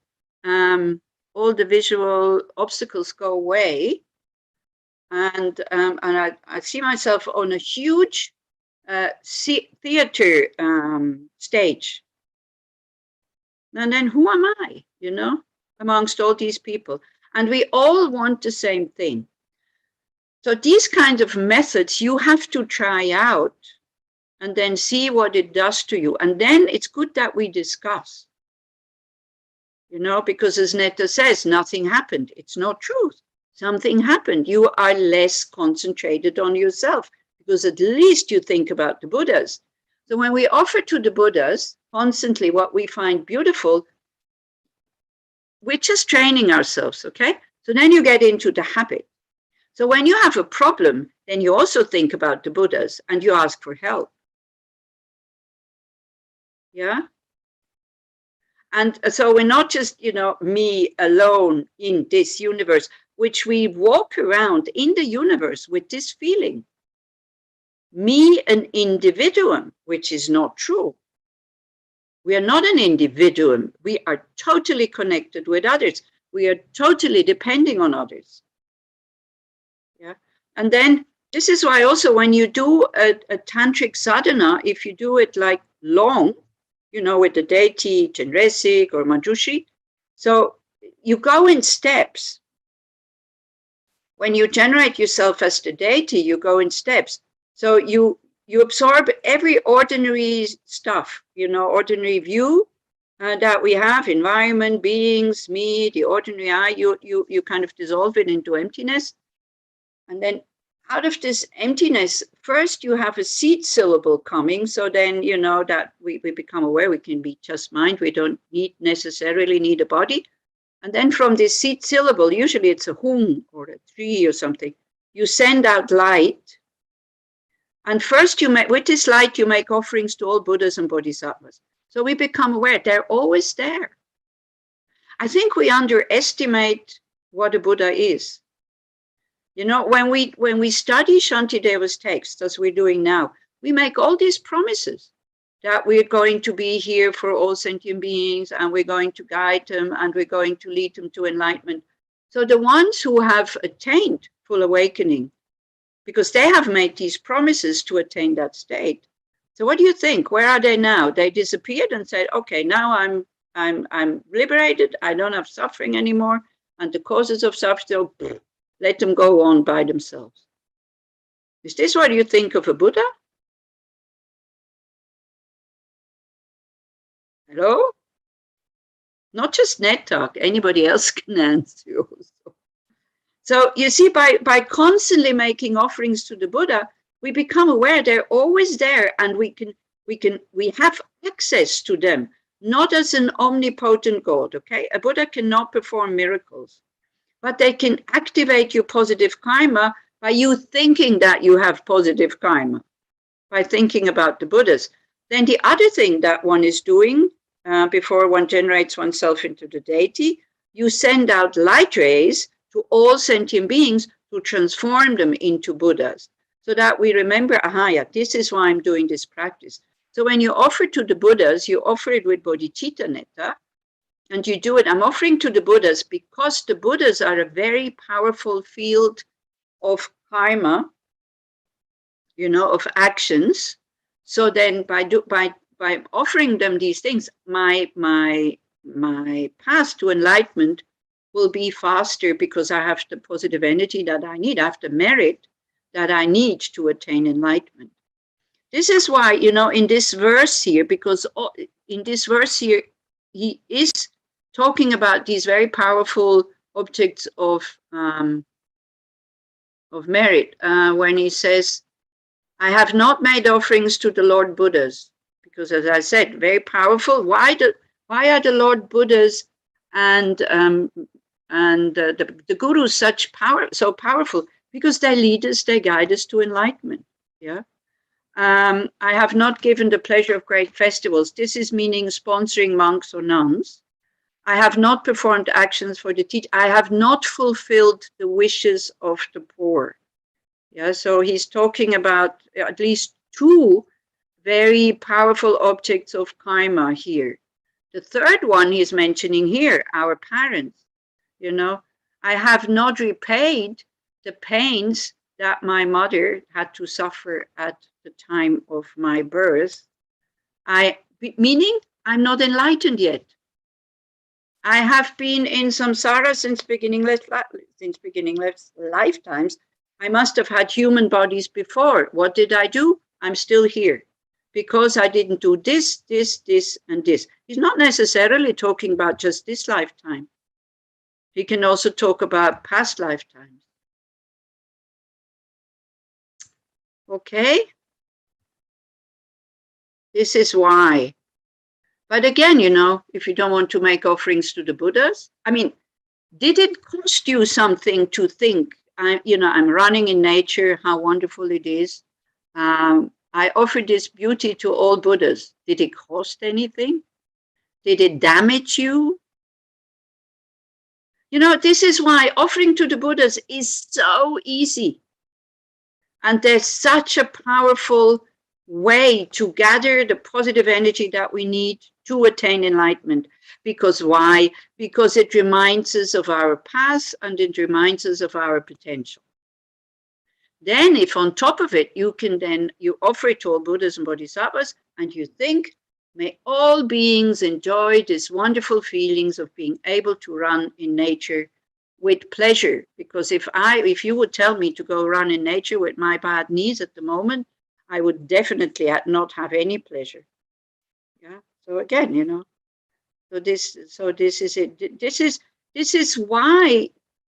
obstacles go away. And I see myself on a huge theater stage. And then who am I, amongst all these people? And we all want the same thing. So these kinds of methods you have to try out and then see what it does to you. And then it's good that we discuss, because as Netta says, nothing happened. It's not truth. Something happened. You are less concentrated on yourself because at least you think about the Buddhas. So when we offer to the Buddhas constantly what we find beautiful, we're just training ourselves, okay? So then you get into the habit. So when you have a problem, then you also think about the Buddhas and you ask for help. Yeah? And so we're not just, me alone in this universe, which we walk around in the universe with this feeling. Me, an individuum, which is not true. We are not an individuum. We are totally connected with others. We are totally depending on others. Yeah. And then this is why also when you do a tantric sadhana, if you do it like long, with the deity, Chenresig or Manjushri, so you go in steps. When you generate yourself as the deity, you go in steps. So you absorb every ordinary stuff, ordinary view that we have, environment, beings, me, the ordinary I, you kind of dissolve it into emptiness. And then out of this emptiness, first you have a seed syllable coming. So then, that we become aware we can be just mind. We don't necessarily need a body. And then from this seed syllable, usually it's a hum or a tree or something, you send out light. And first with this light, you make offerings to all Buddhas and Bodhisattvas. So we become aware they're always there. I think we underestimate what a Buddha is. When we study Shantideva's texts, as we're doing now, we make all these promises that we're going to be here for all sentient beings and we're going to guide them and we're going to lead them to enlightenment. So the ones who have attained full awakening, because they have made these promises to attain that state. So what do you think? Where are they now? They disappeared and said, okay, now I'm I'm liberated. I don't have suffering anymore. And the causes of suffering, let them go on by themselves. Is this what you think of a Buddha? Hello? Not just net talk, anybody else can answer you also. So you see, by constantly making offerings to the Buddha, we become aware they're always there, and we have access to them, not as an omnipotent God, okay? A Buddha cannot perform miracles, but they can activate your positive karma by you thinking that you have positive karma, by thinking about the Buddhas. Then the other thing that one is doing before one generates oneself into the deity, you send out light rays to all sentient beings to transform them into Buddhas, so that we remember, aha, yeah, this is why I'm doing this practice. So when you offer to the Buddhas, you offer it with bodhicitta netta, and you do it. I'm offering to the Buddhas because the Buddhas are a very powerful field of karma, you know, of actions. So then by offering them these things, my path to enlightenment will be faster, because I have the positive energy that I need. I have the merit that I need to attain enlightenment. This is why, you know, in this verse here, because in this verse here, he is talking about these very powerful objects of merit, when he says, I have not made offerings to the Lord Buddhas, because, as I said, very powerful. Why are the Lord Buddhas and the gurus so powerful? Because they lead us, they guide us to enlightenment. Yeah. I have not given the pleasure of great festivals. This is meaning sponsoring monks or nuns. I have not performed actions for the teacher. I have not fulfilled the wishes of the poor. Yeah, so he's talking about at least two very powerful objects of karma here. The third one he's mentioning here, our parents. You know, I have not repaid the pains that my mother had to suffer at the time of my birth. Meaning I'm not enlightened yet. I have been in samsara since beginningless lifetimes. I must have had human bodies before. What did I do? I'm still here because I didn't do this, this, this, and this. He's not necessarily talking about just this lifetime. He can also talk about past lifetimes. Okay? This is why. But again, you know, if you don't want to make offerings to the Buddhas, I mean, did it cost you something to think, I'm running in nature, how wonderful it is. I offer this beauty to all Buddhas. Did it cost anything? Did it damage you? You know, this is why offering to the Buddhas is so easy. And there's such a powerful way to gather the positive energy that we need to attain enlightenment. Because why? Because it reminds us of our past and it reminds us of our potential. Then if on top of it, you offer it to all Buddhas and Bodhisattvas, and you think, may all beings enjoy these wonderful feelings of being able to run in nature with pleasure. Because if you would tell me to go run in nature with my bad knees at the moment, I would definitely not have any pleasure. Yeah. So again, you know, so this is it. This is why,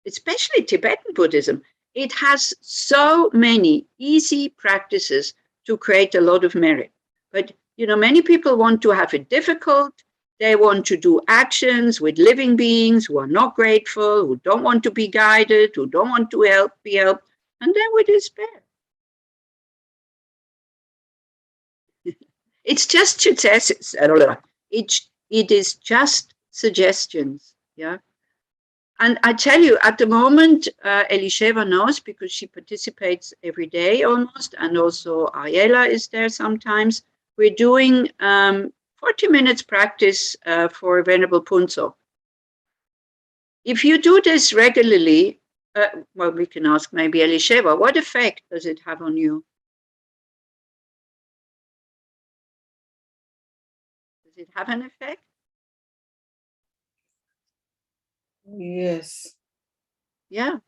especially Tibetan Buddhism, it has so many easy practices to create a lot of merit. But, you know, many people want to have it difficult. They want to do actions with living beings who are not grateful, who don't want to be guided, who don't want to be helped, and then we despair. It's just it is just suggestions, yeah. And I tell you, at the moment, Elisheva knows because she participates every day almost, and also Ayela is there sometimes. We're doing 40 minutes practice for Venerable Punso. If you do this regularly, well, we can ask maybe Elisheva, what effect does it have on you? Does it have an effect? Yes. Yeah.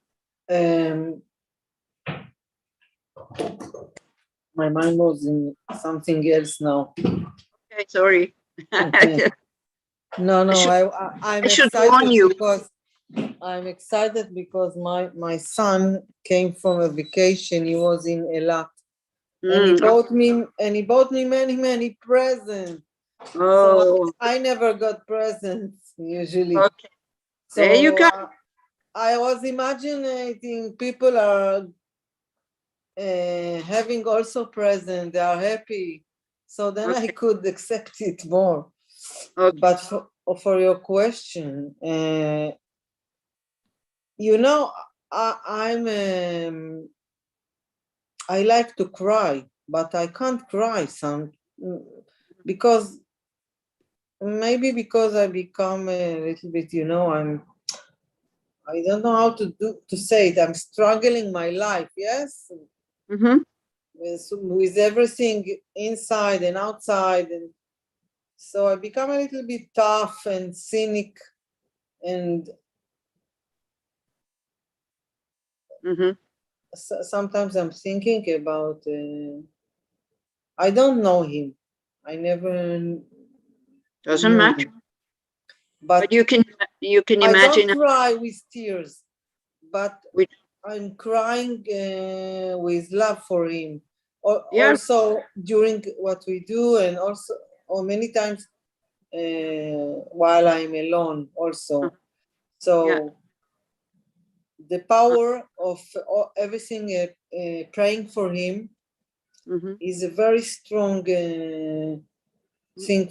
My mind was in something else now. Okay, sorry. No, I'm excited because my son came from a vacation. He was in Eilat, and he bought me many presents. Oh, so I never got presents usually. Okay. So there you go. I was imagining people are having also present. They are happy, so then I could accept it more. Okay. But for your question, you know, I like to cry, but I can't cry because maybe because I become a little bit, you know, I don't know how to say it. I'm struggling my life, yes, with everything inside and outside, and so I become a little bit tough and cynic, and sometimes I'm thinking about. I don't know him. I never. Doesn't matter. But you can imagine. I don't cry with tears, but I'm crying with love for him. Also during what we do, and also many times while I'm alone also. So the power of everything praying for him is a very strong thing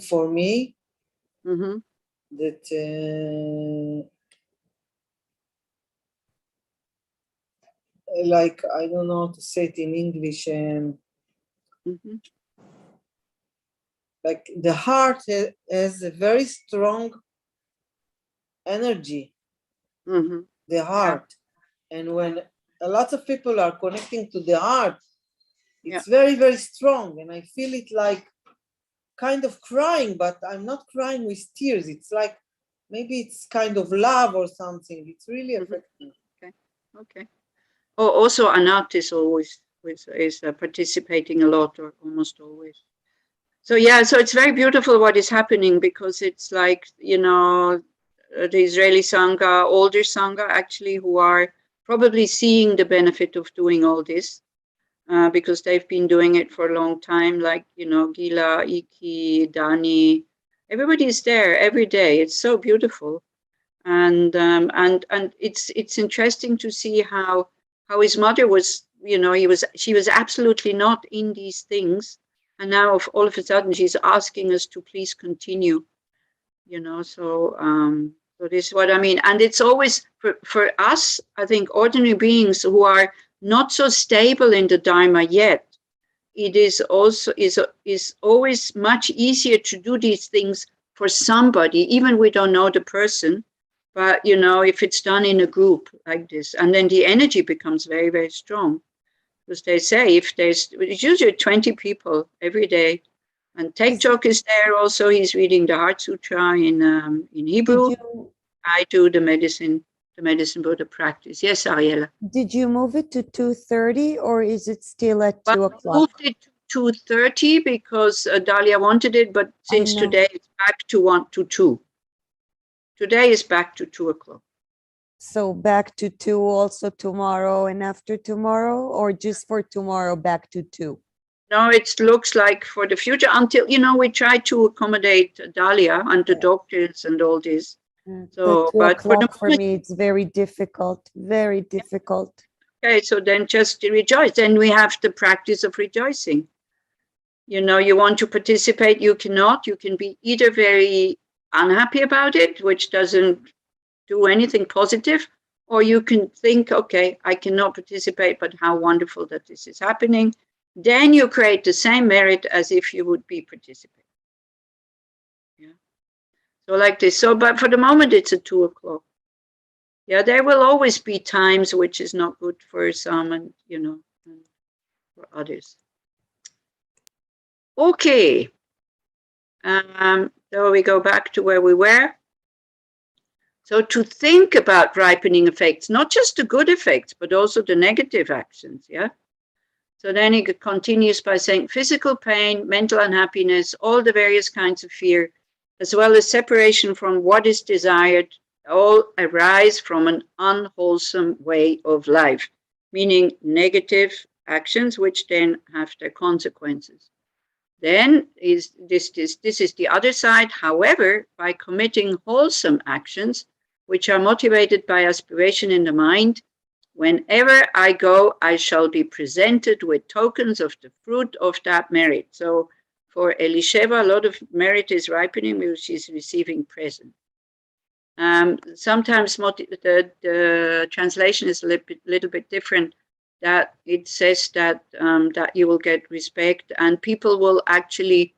for me. That like, I don't know how to say it in English. Like the heart has a very strong energy. The heart, and when a lot of people are connecting to the heart, it's very, very strong, and I feel it like kind of crying, but I'm not crying with tears. It's like maybe it's kind of love or something. It's really affecting. Okay. Oh, also Anat is always is participating a lot, or almost always. So so it's very beautiful what is happening, because it's like, you know, the Israeli Sangha, older Sangha actually, who are probably seeing the benefit of doing all this, because they've been doing it for a long time, like, you know, Gila, Iki, Dani, everybody is there every day. It's so beautiful. And it's interesting to see how his mother was, you know, she was absolutely not in these things, and now all of a sudden she's asking us to please continue, you know. So so this is what I mean. And it's always for us, I think, ordinary beings who are not so stable in the Dharma yet, it is also is always much easier to do these things for somebody, even we don't know the person. But, you know, if it's done in a group like this, and then the energy becomes very, very strong. Because they say it's usually 20 people every day. And Tekchok is there also. He's reading the Heart Sutra in Hebrew. I do the medicine Buddha practice. Yes, Ariella. Did you move it to 2:30, or is it still at 2 o'clock? I moved it to 2:30 because Dalia wanted it, but since today it's back to 2. Today is back to 2 o'clock. So back to 2 also tomorrow and after tomorrow, or just for tomorrow back to 2? No, it looks like for the future, until, you know, we try to accommodate Dalia and the doctors and all this. So, but for me, it's very difficult, very difficult. Okay, so then just rejoice. Then we have the practice of rejoicing. You know, you want to participate, you cannot. You can be either very unhappy about it, which doesn't do anything positive, or you can think, okay, I cannot participate, but how wonderful that this is happening. Then you create the same merit as if you would be participating. Yeah. So like this. So, but for the moment, it's at 2 o'clock. Yeah, there will always be times which is not good for some, and, you know, and for others. Okay. So we go back to where we were. So to think about ripening effects, not just the good effects, but also the negative actions, yeah? So then he continues by saying physical pain, mental unhappiness, all the various kinds of fear, as well as separation from what is desired, all arise from an unwholesome way of life, meaning negative actions, which then have their consequences. Then this is the other side. However, by committing wholesome actions, which are motivated by aspiration in the mind, whenever I go, I shall be presented with tokens of the fruit of that merit. So for Elisheva, a lot of merit is ripening because she's receiving present. Sometimes the translation is a little bit different, that it says that, that you will get respect and people will actually,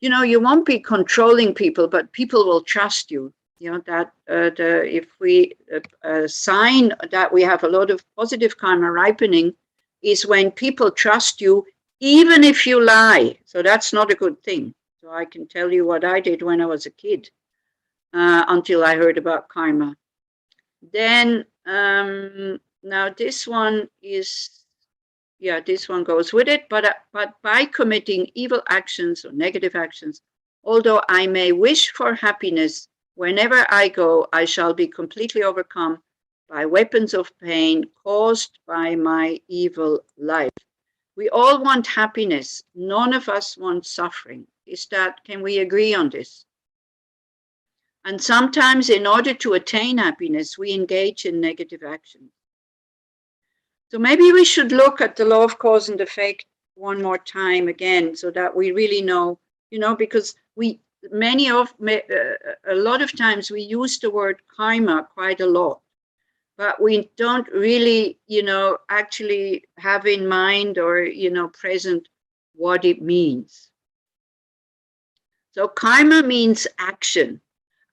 you know, you won't be controlling people, but people will trust you. You know, that if we sign that we have a lot of positive karma ripening is when people trust you, even if you lie. So that's not a good thing. So I can tell you what I did when I was a kid, until I heard about karma. Then, now this one is, yeah, this one goes with it, but by committing evil actions or negative actions, although I may wish for happiness, whenever I go, I shall be completely overcome by weapons of pain caused by my evil life. We all want happiness. None of us want suffering. Can we agree on this? And sometimes in order to attain happiness, we engage in negative actions. So maybe we should look at the law of cause and effect one more time again, so that we really know, you know, because a lot of times we use the word karma quite a lot, but we don't really, you know, actually have in mind or, you know, present what it means. So karma means action,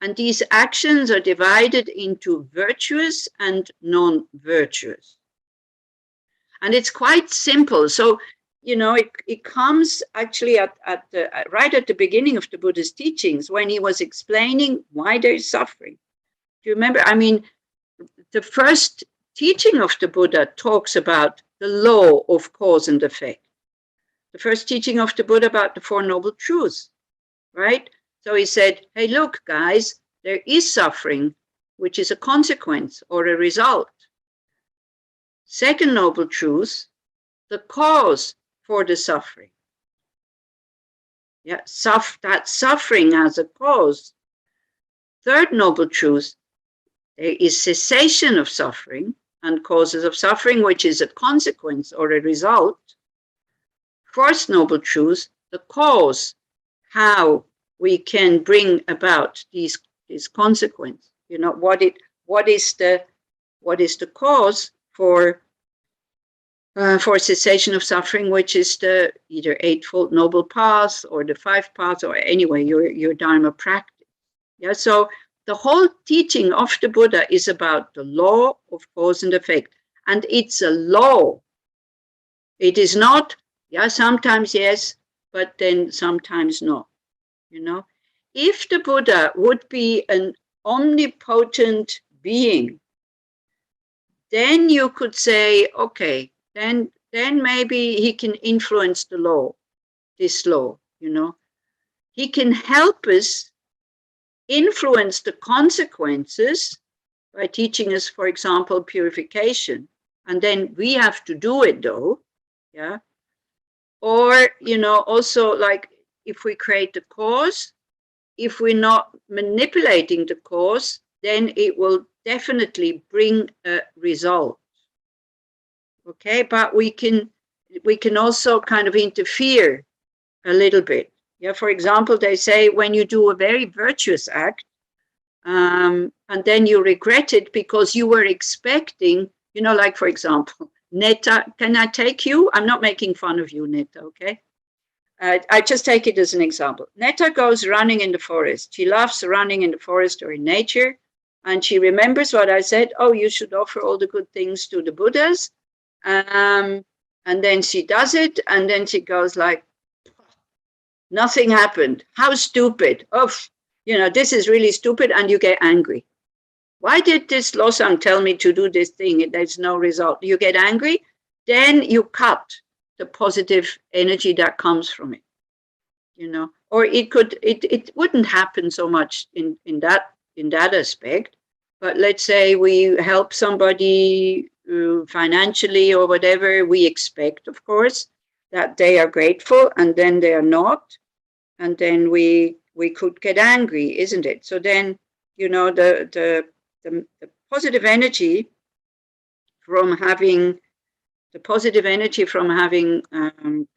and these actions are divided into virtuous and non-virtuous. And it's quite simple. So, you know, it comes actually right at the beginning of the Buddha's teachings when he was explaining why there is suffering. Do you remember? I mean, the first teaching of the Buddha talks about the law of cause and effect. The first teaching of the Buddha about the Four Noble Truths, right? So he said, hey, look, guys, there is suffering, which is a consequence or a result. Second Noble Truth, the cause for the suffering. Yeah, that suffering as a cause. Third Noble Truth, there is cessation of suffering and causes of suffering, which is a consequence or a result. Fourth Noble Truth, the cause, how we can bring about these consequences. You know, what is the cause for cessation of suffering, which is the either Eightfold Noble Path or the Five Paths, or anyway, your Dharma practice. Yeah, so the whole teaching of the Buddha is about the law of cause and effect. And it's a law. It is not, yeah, sometimes yes, but then sometimes not. You know, if the Buddha would be an omnipotent being, then you could say, okay, then maybe he can influence the law, this law, you know. He can help us influence the consequences by teaching us, for example, purification. And then we have to do it though, yeah. Or, you know, also like if we create the cause, if we're not manipulating the cause, then it will definitely bring a result. Okay, but we can also kind of interfere a little bit. Yeah, for example, they say when you do a very virtuous act, and then you regret it because you were expecting, you know, like for example, Netta, can I take you? I'm not making fun of you, Netta, okay? I just take it as an example. Netta goes running in the forest. She loves running in the forest or in nature. And she remembers what I said, oh, you should offer all the good things to the Buddhas. And then she does it. And then she goes like, nothing happened. How stupid. Oh, you know, this is really stupid. And you get angry. Why did this Losang tell me to do this thing and there's no result? You get angry, then you cut the positive energy that comes from it, you know. Or it wouldn't happen so much in that aspect. But let's say we help somebody financially or whatever, we expect, of course, that they are grateful, and then they are not, and then we could get angry, isn't it? So then, you know, the positive energy from having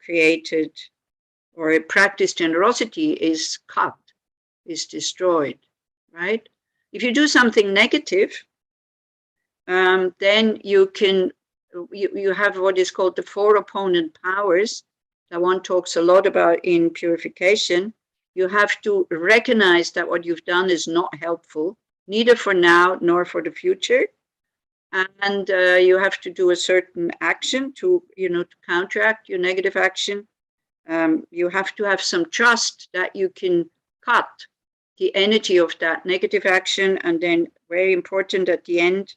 created or practiced generosity is cut, is destroyed, right? If you do something negative, then you have what is called the 4 opponent powers that one talks a lot about in purification. You have to recognize that what you've done is not helpful, neither for now nor for the future. And you have to do a certain action to, you know, to counteract your negative action. You have to have some trust that you can cut the energy of that negative action. And then, very important at the end,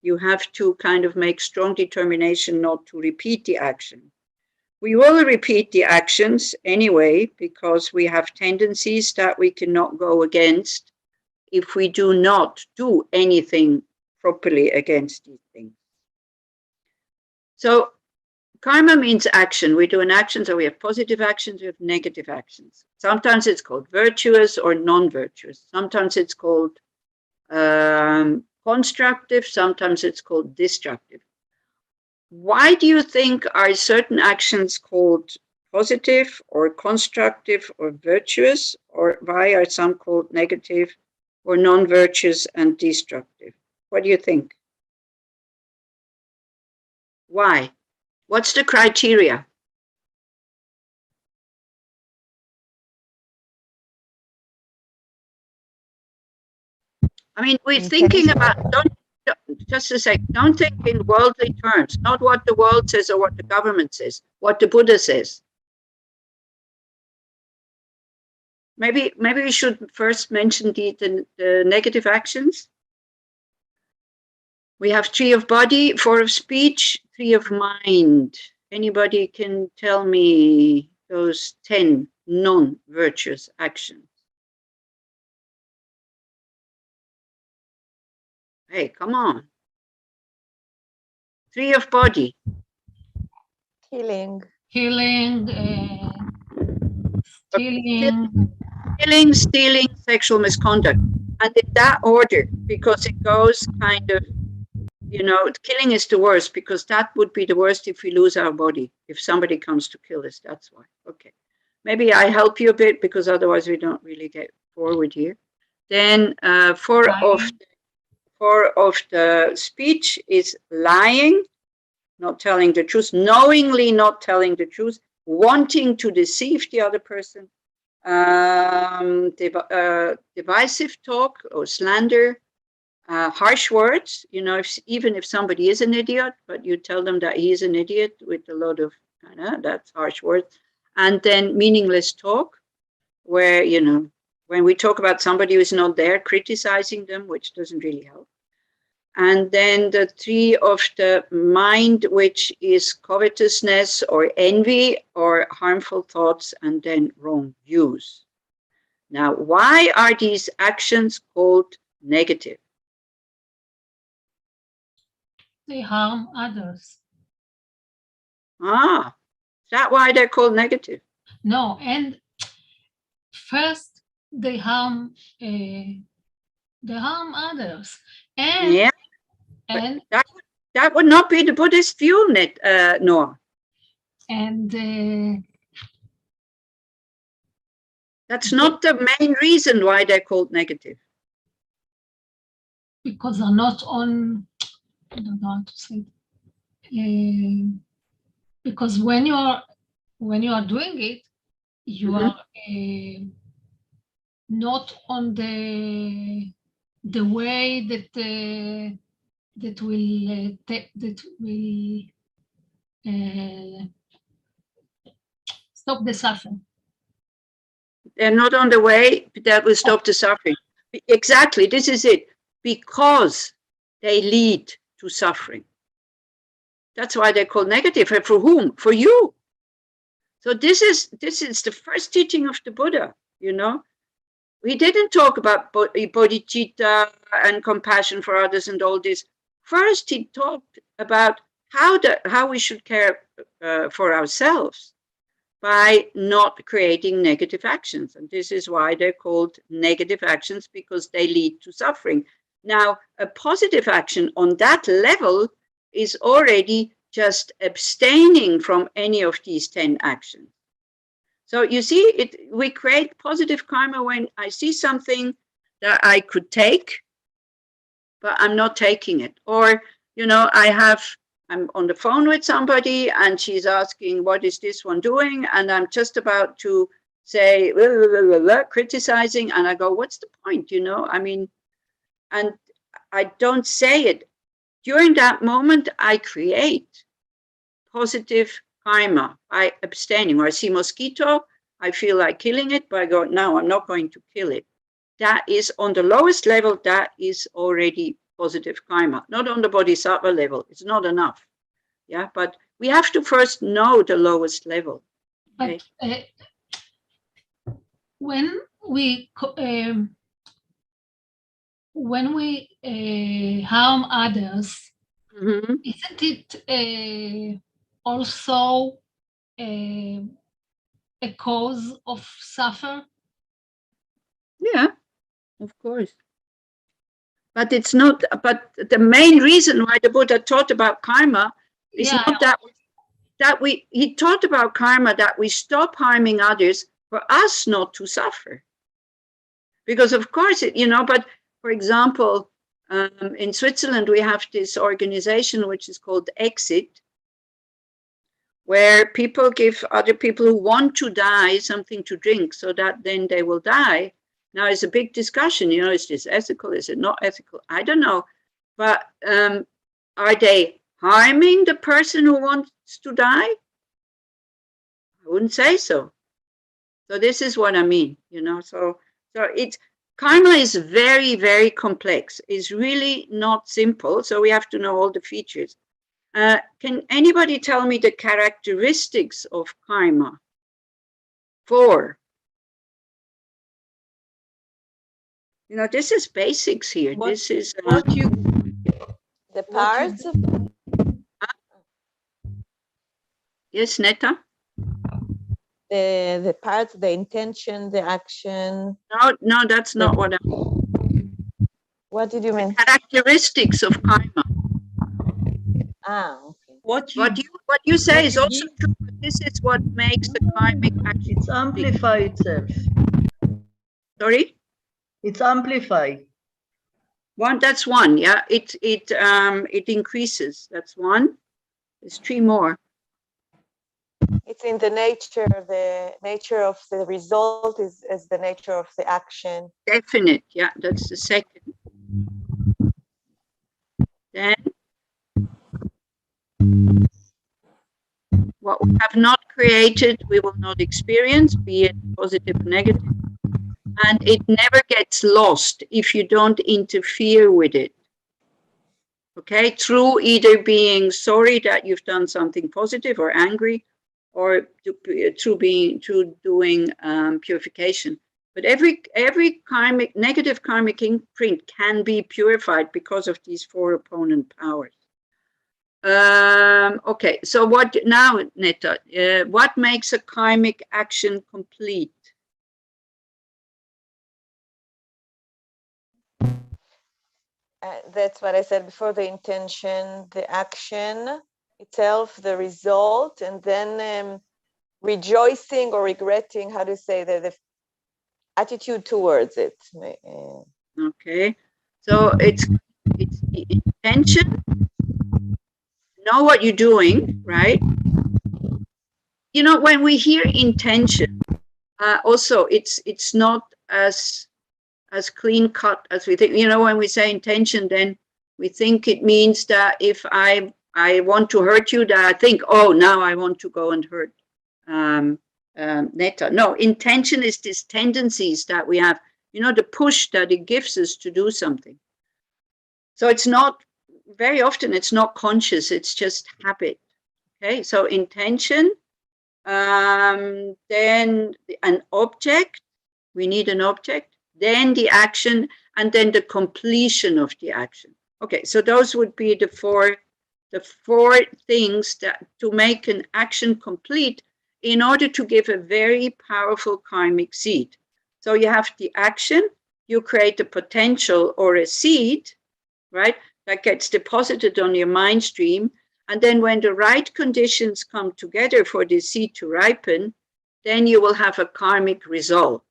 you have to kind of make strong determination not to repeat the action. We will repeat the actions anyway, because we have tendencies that we cannot go against if we do not do anything properly against these things. So karma means action. We do an action, so we have positive actions, we have negative actions. Sometimes it's called virtuous or non-virtuous. Sometimes it's called constructive, sometimes it's called destructive. Why do you think are certain actions called positive or constructive or virtuous, or why are some called negative or non-virtuous and destructive? What do you think? Why? What's the criteria? I mean, we're thinking about, just a sec, don't think in worldly terms, not what the world says or what the government says, what the Buddha says. Maybe we should first mention the negative actions. We have 3 of body, 4 of speech, 3 of mind. Anybody can tell me those 10 non-virtuous actions? Hey, come on. 3 of body. Healing. Healing, Stealing, sexual misconduct. And in that order, because it goes kind of, you know, killing is the worst, because that would be the worst if we lose our body. If somebody comes to kill us, that's why. Okay. Maybe I help you a bit, because otherwise we don't really get forward here. Then 4 of the speech is lying, not telling the truth, knowingly not telling the truth, wanting to deceive the other person, divisive talk or slander, harsh words, you know, even if somebody is an idiot, but you tell them that he is an idiot with a lot of, that's harsh words. And then meaningless talk, where, you know, when we talk about somebody who is not there, criticizing them, which doesn't really help. And then the 3 of the mind, which is covetousness or envy or harmful thoughts, and then wrong views. Now, why are these actions called negative? they harm others. Ah, is that why they're called negative? No, and first they harm others, and Yeah, and that would not be the Buddhist view, Noah. And that's not the main reason why they're called negative. Because they're not on, I don't know how to say it. Because when you are doing it, you are not on the way that will stop the suffering. They're not on the way that will stop the suffering. Exactly, this is it. because they lead to suffering. That's why they're called negative. And for whom? For you. So this is the first teaching of the Buddha, you know. We didn't talk about bodhicitta and compassion for others and all this. First, he talked about how we should care for ourselves by not creating negative actions. And this is why they're called negative actions, because they lead to suffering. Now, a positive action on that level is already just abstaining from any of these 10 actions. So you see, we create positive karma when I see something that I could take, but I'm not taking it. Or, you know, I'm on the phone with somebody and she's asking, what is this one doing? And I'm just about to say, criticizing, and I go, what's the point, you know? I mean, and I don't say it. During that moment, I create positive karma by abstaining. Or I see mosquito, I feel like killing it, but I go, no, I'm not going to kill it. That is on the lowest level, that is already positive karma. Not on the bodhisattva level, it's not enough. Yeah, but we have to first know the lowest level. Okay? But when we harm others, isn't it also a cause of suffer? Yeah, of course. But it's not, but the main reason why the Buddha taught about karma is not he taught about karma that we stop harming others for us not to suffer. Because of course, you know, but for example, in Switzerland, we have this organization which is called Exit, where people give other people who want to die something to drink so that then they will die. Now, it's a big discussion, you know, is this ethical? Is it not ethical? I don't know. But are they harming the person who wants to die? I wouldn't say so. So this is what I mean, you know. So it's, karma is very, very complex. It's really not simple. So we have to know all the features. Can anybody tell me the characteristics of karma? 4. You know, this is basics here. This is the parts. Yes, Netta. The parts, the intention, the action. No, that's not what I mean. What did you mean? Characteristics of karma. Ah, okay. What you say is also true, but this is what makes the karmic action. It's amplify itself. Sorry? It's amplify. That's one, yeah. It increases. That's one. There's 3 more. It's in the nature of the result is as the nature of the action. Definite, yeah, that's the second. Then what we have not created, we will not experience, be it positive or negative. And it never gets lost if you don't interfere with it. Okay, through either being sorry that you've done something positive or angry, or through doing purification. But every negative karmic imprint can be purified because of these 4 opponent powers. Okay, so what now, Netta? What makes a karmic action complete? That's what I said before, the intention, the action itself, the result, and then rejoicing or regretting, how to say, the attitude towards it. Okay, so it's the intention, know what you're doing, right? You know, when we hear intention, also it's not as clean cut as we think. You know, when we say intention, then we think it means that if I want to hurt you, that I think, oh, now I want to go and hurt Netta. No, intention is these tendencies that we have, you know, the push that it gives us to do something. So it's not, very often it's not conscious, it's just habit. Okay, so intention, then an object, we need an object, then the action, and then the completion of the action. Okay, so those would be the four things that to make an action complete in order to give a very powerful karmic seed. So you have the action, you create a potential or a seed, right, that gets deposited on your mind stream. And then when the right conditions come together for the seed to ripen, then you will have a karmic result.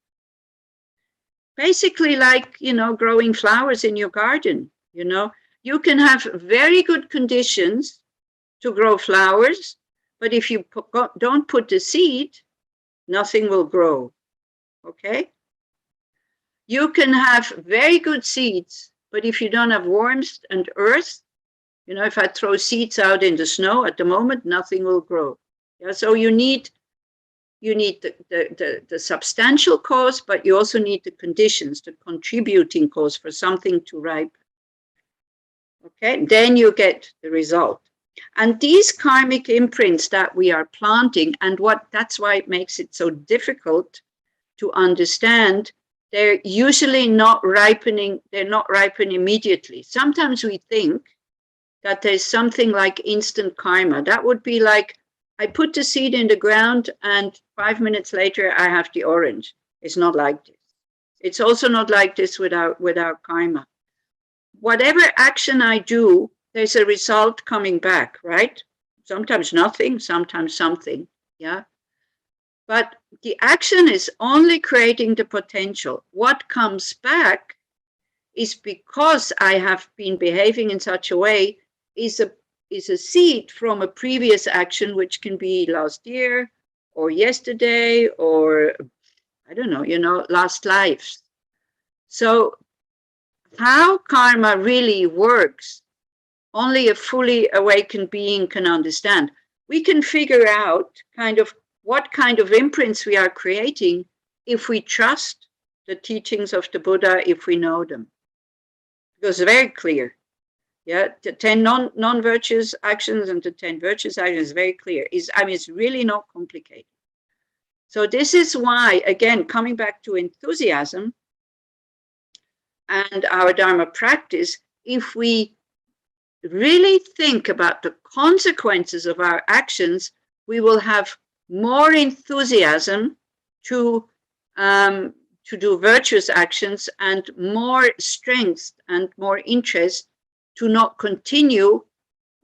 Basically like, you know, growing flowers in your garden, you know. You can have very good conditions to grow flowers, but if you don't put the seed, nothing will grow, okay? You can have very good seeds, but if you don't have warmth and earth, you know, if I throw seeds out in the snow at the moment, nothing will grow. Yeah, so you need the substantial cause, but you also need the conditions, the contributing cause for something to ripen. Okay, then you get the result. And these karmic imprints that we are planting, and that's why it makes it so difficult to understand, they're usually not ripening, they're not ripening immediately. Sometimes we think that there's something like instant karma. That would be like, I put the seed in the ground and 5 minutes later I have the orange. It's not like this. It's also not like this with our karma. Whatever action I do, there's a result coming back, right? Sometimes nothing, sometimes something, yeah? But the action is only creating the potential. What comes back is because I have been behaving in such a way, is a seed from a previous action, which can be last year or yesterday or, I don't know, you know, last life. So how karma really works, only a fully awakened being can understand. We can figure out kind of what kind of imprints we are creating if we trust the teachings of the Buddha, if we know them. Because it's very clear. Yeah, the 10 non-virtuous actions and the 10 virtuous actions is very clear. It's really not complicated. So this is why, again, coming back to enthusiasm and our Dharma practice, if we really think about the consequences of our actions, we will have more enthusiasm to do virtuous actions and more strength and more interest to not continue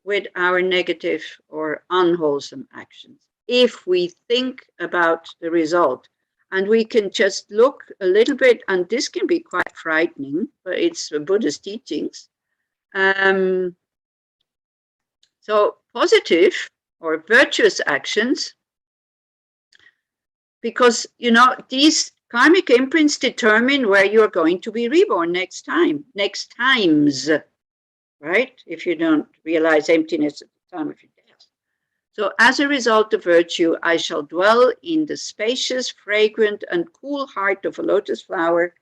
with our negative or unwholesome actions. If we think about the result, and we can just look a little bit, and this can be quite frightening, but it's Buddha's teachings. So positive or virtuous actions, because, you know, these karmic imprints determine where you're going to be reborn next times, right? If you don't realize emptiness at the time of your death. So as a result of virtue, I shall dwell in the spacious, fragrant, and cool heart of a lotus flower.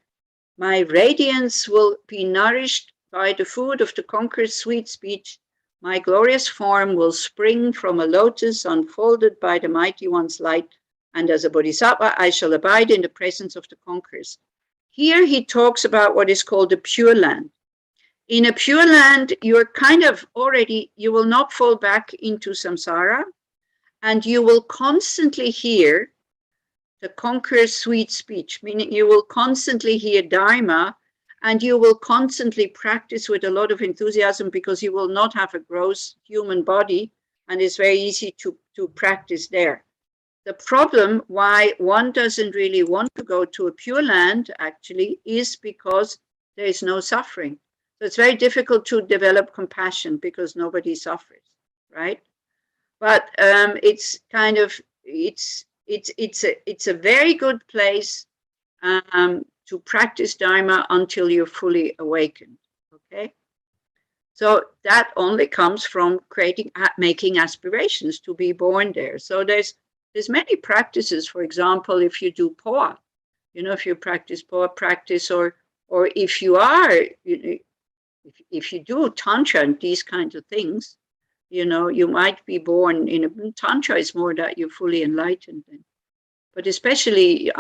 My radiance will be nourished by the food of the conqueror's sweet speech. My glorious form will spring from a lotus unfolded by the mighty one's light. And as a bodhisattva, I shall abide in the presence of the conquerors. Here he talks about what is called the Pure Land. In a Pure Land, you're kind of already, you will not fall back into samsara, and you will constantly hear the conqueror's sweet speech, meaning you will constantly hear Dharma, and you will constantly practice with a lot of enthusiasm because you will not have a gross human body, and it's very easy to practice there. The problem why one doesn't really want to go to a Pure Land, actually, is because there is no suffering. So it's very difficult to develop compassion because nobody suffers, right? But it's kind of, it's a very good place to practice Dharma until you're fully awakened, okay? So that only comes from making aspirations to be born there. So there's many practices. For example, if you do Poa, you know, if you practice Poa practice, or if you are, if you do Tantra and these kinds of things, you know, you might be born in a Tantra is more that you're fully enlightened then. But especially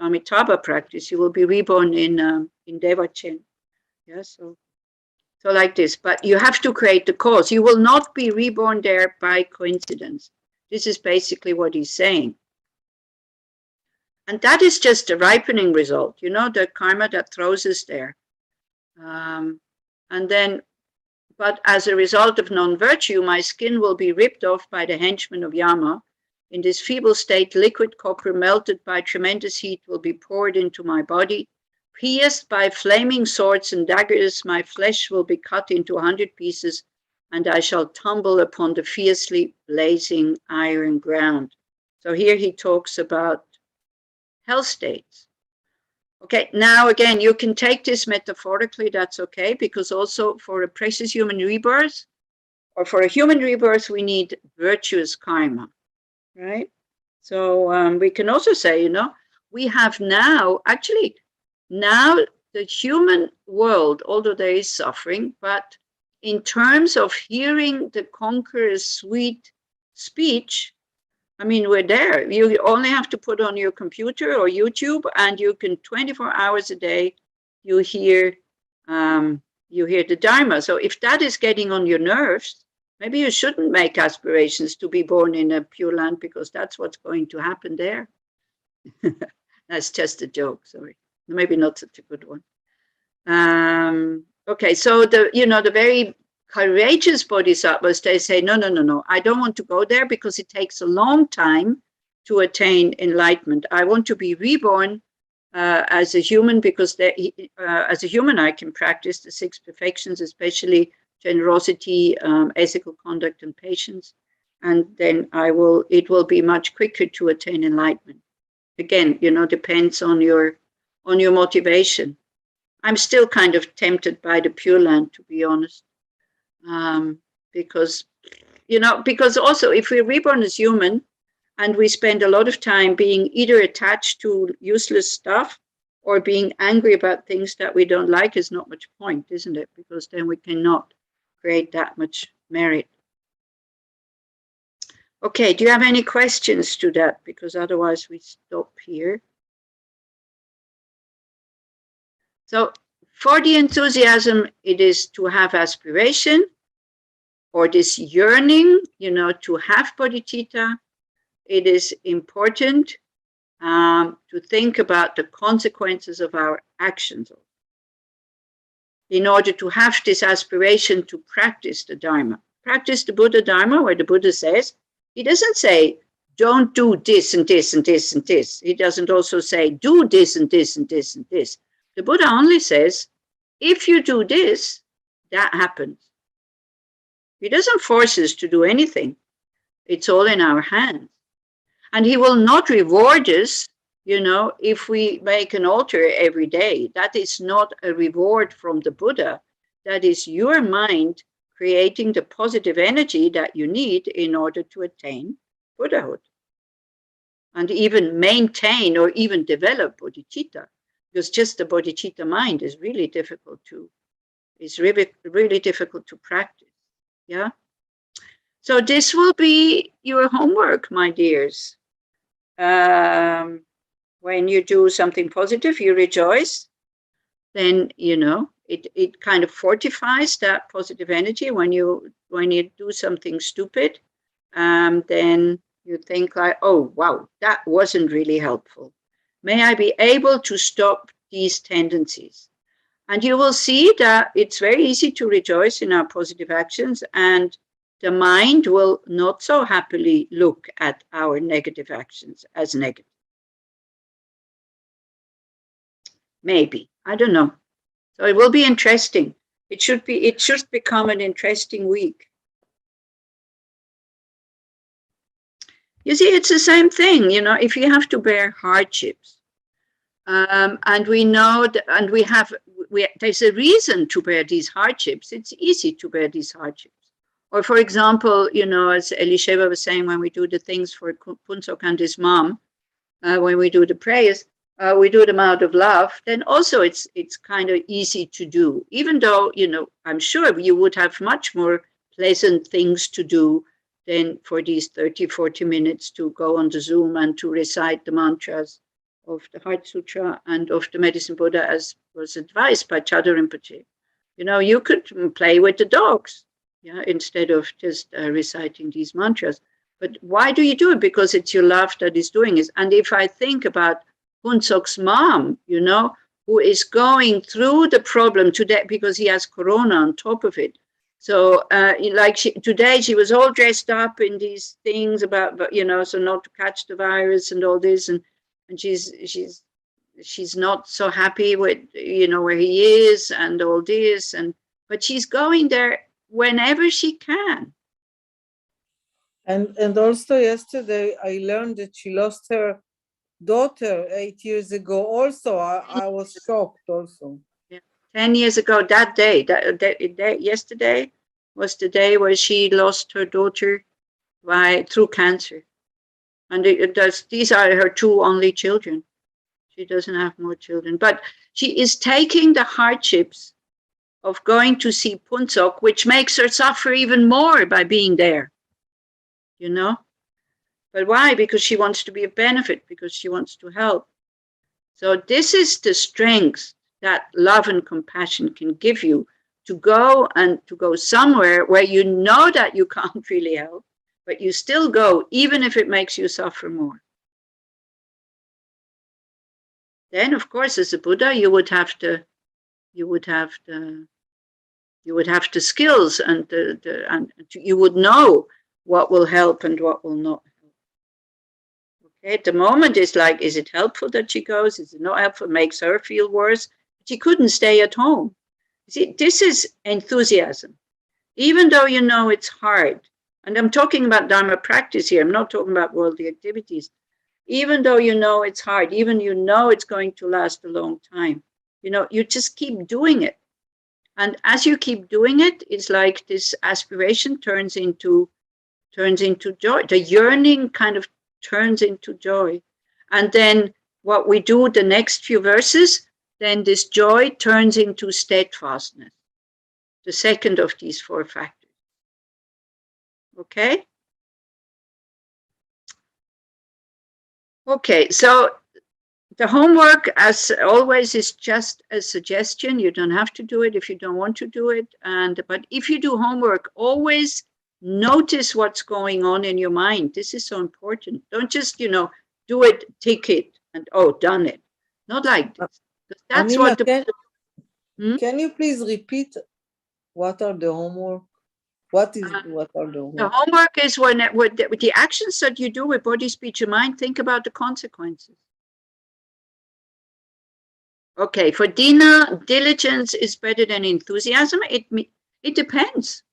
Amitabha practice, you will be reborn in Devachen. Yeah, so like this. But you have to create the cause. You will not be reborn there by coincidence. This is basically what he's saying. And that is just a ripening result, you know, the karma that throws us there. And then, but as a result of non-virtue, my skin will be ripped off by the henchmen of Yama. In this feeble state, liquid copper melted by tremendous heat will be poured into my body. Pierced by flaming swords and daggers, my flesh will be cut into 100 pieces, and I shall tumble upon the fiercely blazing iron ground. So here he talks about hell states. Okay, now again, you can take this metaphorically, that's okay, because also for a precious human rebirth, or for a human rebirth, we need virtuous karma, right? So we can also say, you know, we have now, actually, now the human world, although there is suffering, but in terms of hearing the conqueror's sweet speech, I mean, we're there. You only have to put on your computer or YouTube, and you can 24 hours a day, you hear the Dharma. So if that is getting on your nerves, maybe you shouldn't make aspirations to be born in a Pure Land, because that's what's going to happen there. That's just a joke, sorry. Maybe not such a good one. Okay, so the very courageous bodhisattvas, they say, no, I don't want to go there because it takes a long time to attain enlightenment. I want to be reborn as a human, because as a human I can practice the 6 perfections, especially generosity, ethical conduct, and patience, and then it will be much quicker to attain enlightenment. Again, you know, depends on your motivation. I'm still kind of tempted by the Pure Land, to be honest. Because also if we're reborn as human and we spend a lot of time being either attached to useless stuff or being angry about things that we don't like, is not much point, isn't it? Because then we cannot create that much merit. Okay, do you have any questions to that? Because otherwise we stop here. So for the enthusiasm, it is to have aspiration, or this yearning, you know, to have bodhicitta. It is important to think about the consequences of our actions in order to have this aspiration to practice the Dharma. Practice the Buddha Dharma, where the Buddha says, he doesn't say, don't do this and this and this and this. He doesn't also say, do this and this and this and this. The Buddha only says, if you do this, that happens. He doesn't force us to do anything. It's all in our hands. And he will not reward us, you know, if we make an altar every day. That is not a reward from the Buddha. That is your mind creating the positive energy that you need in order to attain Buddhahood. And even maintain or even develop bodhicitta. Because just the bodhicitta mind is really difficult to practice. Yeah. So this will be your homework, my dears. When you do something positive, you rejoice. Then, you know, it kind of fortifies that positive energy. When you do something stupid, then you think like, oh, wow, that wasn't really helpful. May I be able to stop these tendencies. And you will see that it's very easy to rejoice in our positive actions, and the mind will not so happily look at our negative actions as negative. Maybe, I don't know. So it will be interesting. It should become an interesting week. You see, it's the same thing, you know, if you have to bear hardships, and we know that, and there's a reason to bear these hardships. It's easy to bear these hardships. Or for example, you know, as Elisheva was saying, when we do the things for Punsok and his mom, when we do the prayers, we do them out of love, then also it's kind of easy to do. Even though, you know, I'm sure you would have much more pleasant things to do than for these 30, 40 minutes to go on the Zoom and to recite the mantras of the Heart Sutra and of the Medicine Buddha, as was advised by Chada Rinpoche. You know, you could play with the dogs, yeah, instead of just reciting these mantras. But why do you do it? Because it's your love that is doing it. And if I think about Hunsok's mom, you know, who is going through the problem today because he has corona on top of it. So like today she was all dressed up in these things about, you know, so not to catch the virus and all this. And she's not so happy with, you know, where he is and all this. But she's going there whenever she can. And also yesterday I learned that she lost her daughter 8 years ago also. I was shocked also. Yeah. 10 years ago, that day, yesterday was the day where she lost her daughter through cancer. And these are her two only children. She doesn't have more children. But she is taking the hardships of going to see Punsok, which makes her suffer even more by being there. You know? But why? Because she wants to be a benefit, because she wants to help. So this is the strength that love and compassion can give you, to go somewhere where you know that you can't really help, but you still go, even if it makes you suffer more. Then, of course, as a Buddha, you would have the skills and you would know what will help and what will not help. Okay, at the moment it's like, is it helpful that she goes? Is it not helpful? It makes her feel worse. She couldn't stay at home. See, this is enthusiasm. Even though you know it's hard, and I'm talking about Dharma practice here, I'm not talking about worldly activities. Even though you know it's hard, even you know it's going to last a long time, you know, you just keep doing it. And as you keep doing it, it's like this aspiration turns into joy. The yearning kind of turns into joy. And then what we do, the next few verses, then this joy turns into steadfastness, the second of these four factors. Okay? Okay, so the homework, as always, is just a suggestion. You don't have to do it if you don't want to do it. But if you do homework, always notice what's going on in your mind. This is so important. Don't just, you know, do it, tick it, and done it. Not like this. That's Anila, what can you please repeat what are the homework? What are the homework? The homework is with the actions that you do with body, speech, and mind, think about the consequences. Okay, for Dina, diligence is better than enthusiasm. It depends.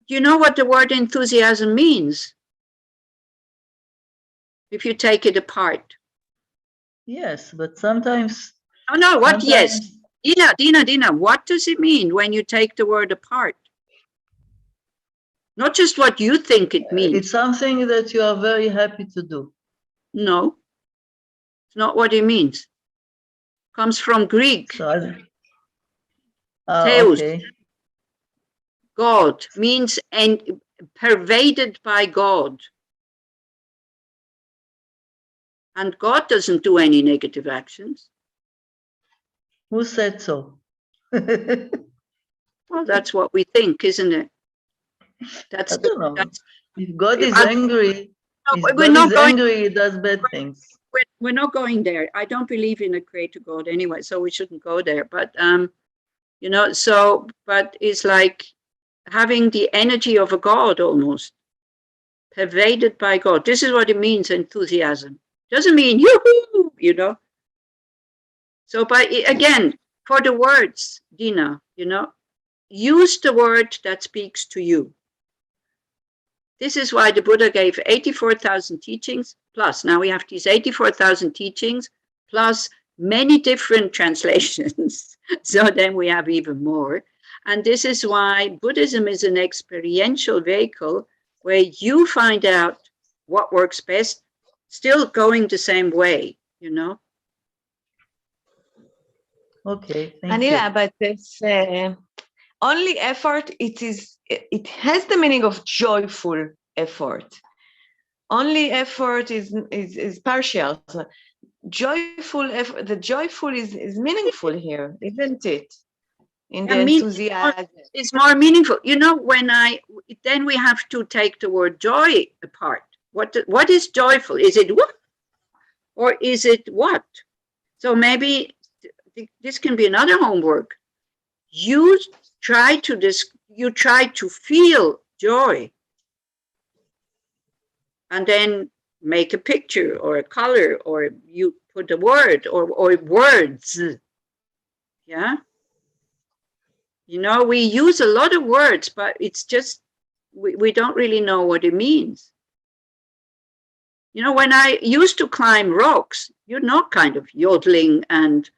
Do you know what the word enthusiasm means? If you take it apart. Yes, but sometimes. Oh no, what? Yes. Dina, what does it mean when you take the word apart? Not just what you think it means. It's something that you are very happy to do. No, it's not what it means. Comes from Greek. So Theos. okay. God means pervaded by God. And God doesn't do any negative actions. Who said so? Well, that's what we think, isn't it? I don't know. If God is angry, he does bad things. We're not going there. I don't believe in a creator God anyway, so we shouldn't go there. But, you know, but it's like having the energy of a God almost, pervaded by God. This is what it means, enthusiasm. Doesn't mean yoo-hoo, you know. So, again, for the words, Dina, you know, use the word that speaks to you. This is why the Buddha gave 84,000 teachings, plus now we have these 84,000 teachings, plus many different translations. So then we have even more. And this is why Buddhism is an experiential vehicle where you find out what works best, still going the same way, you know. Okay, thank you. Anila, but it's only effort. It has the meaning of joyful effort. Only effort is partial. So joyful effort. The joyful is meaningful here, isn't it? In the enthusiasm, it's more meaningful. You know, then we have to take the word joy apart. What is joyful? Is it what, or is it what? So maybe this can be another homework. You try to feel joy, and then make a picture or a color, or you put a word or words. Yeah. You know, we use a lot of words, but it's just, we don't really know what it means. You know, when I used to climb rocks, you're not kind of yodeling and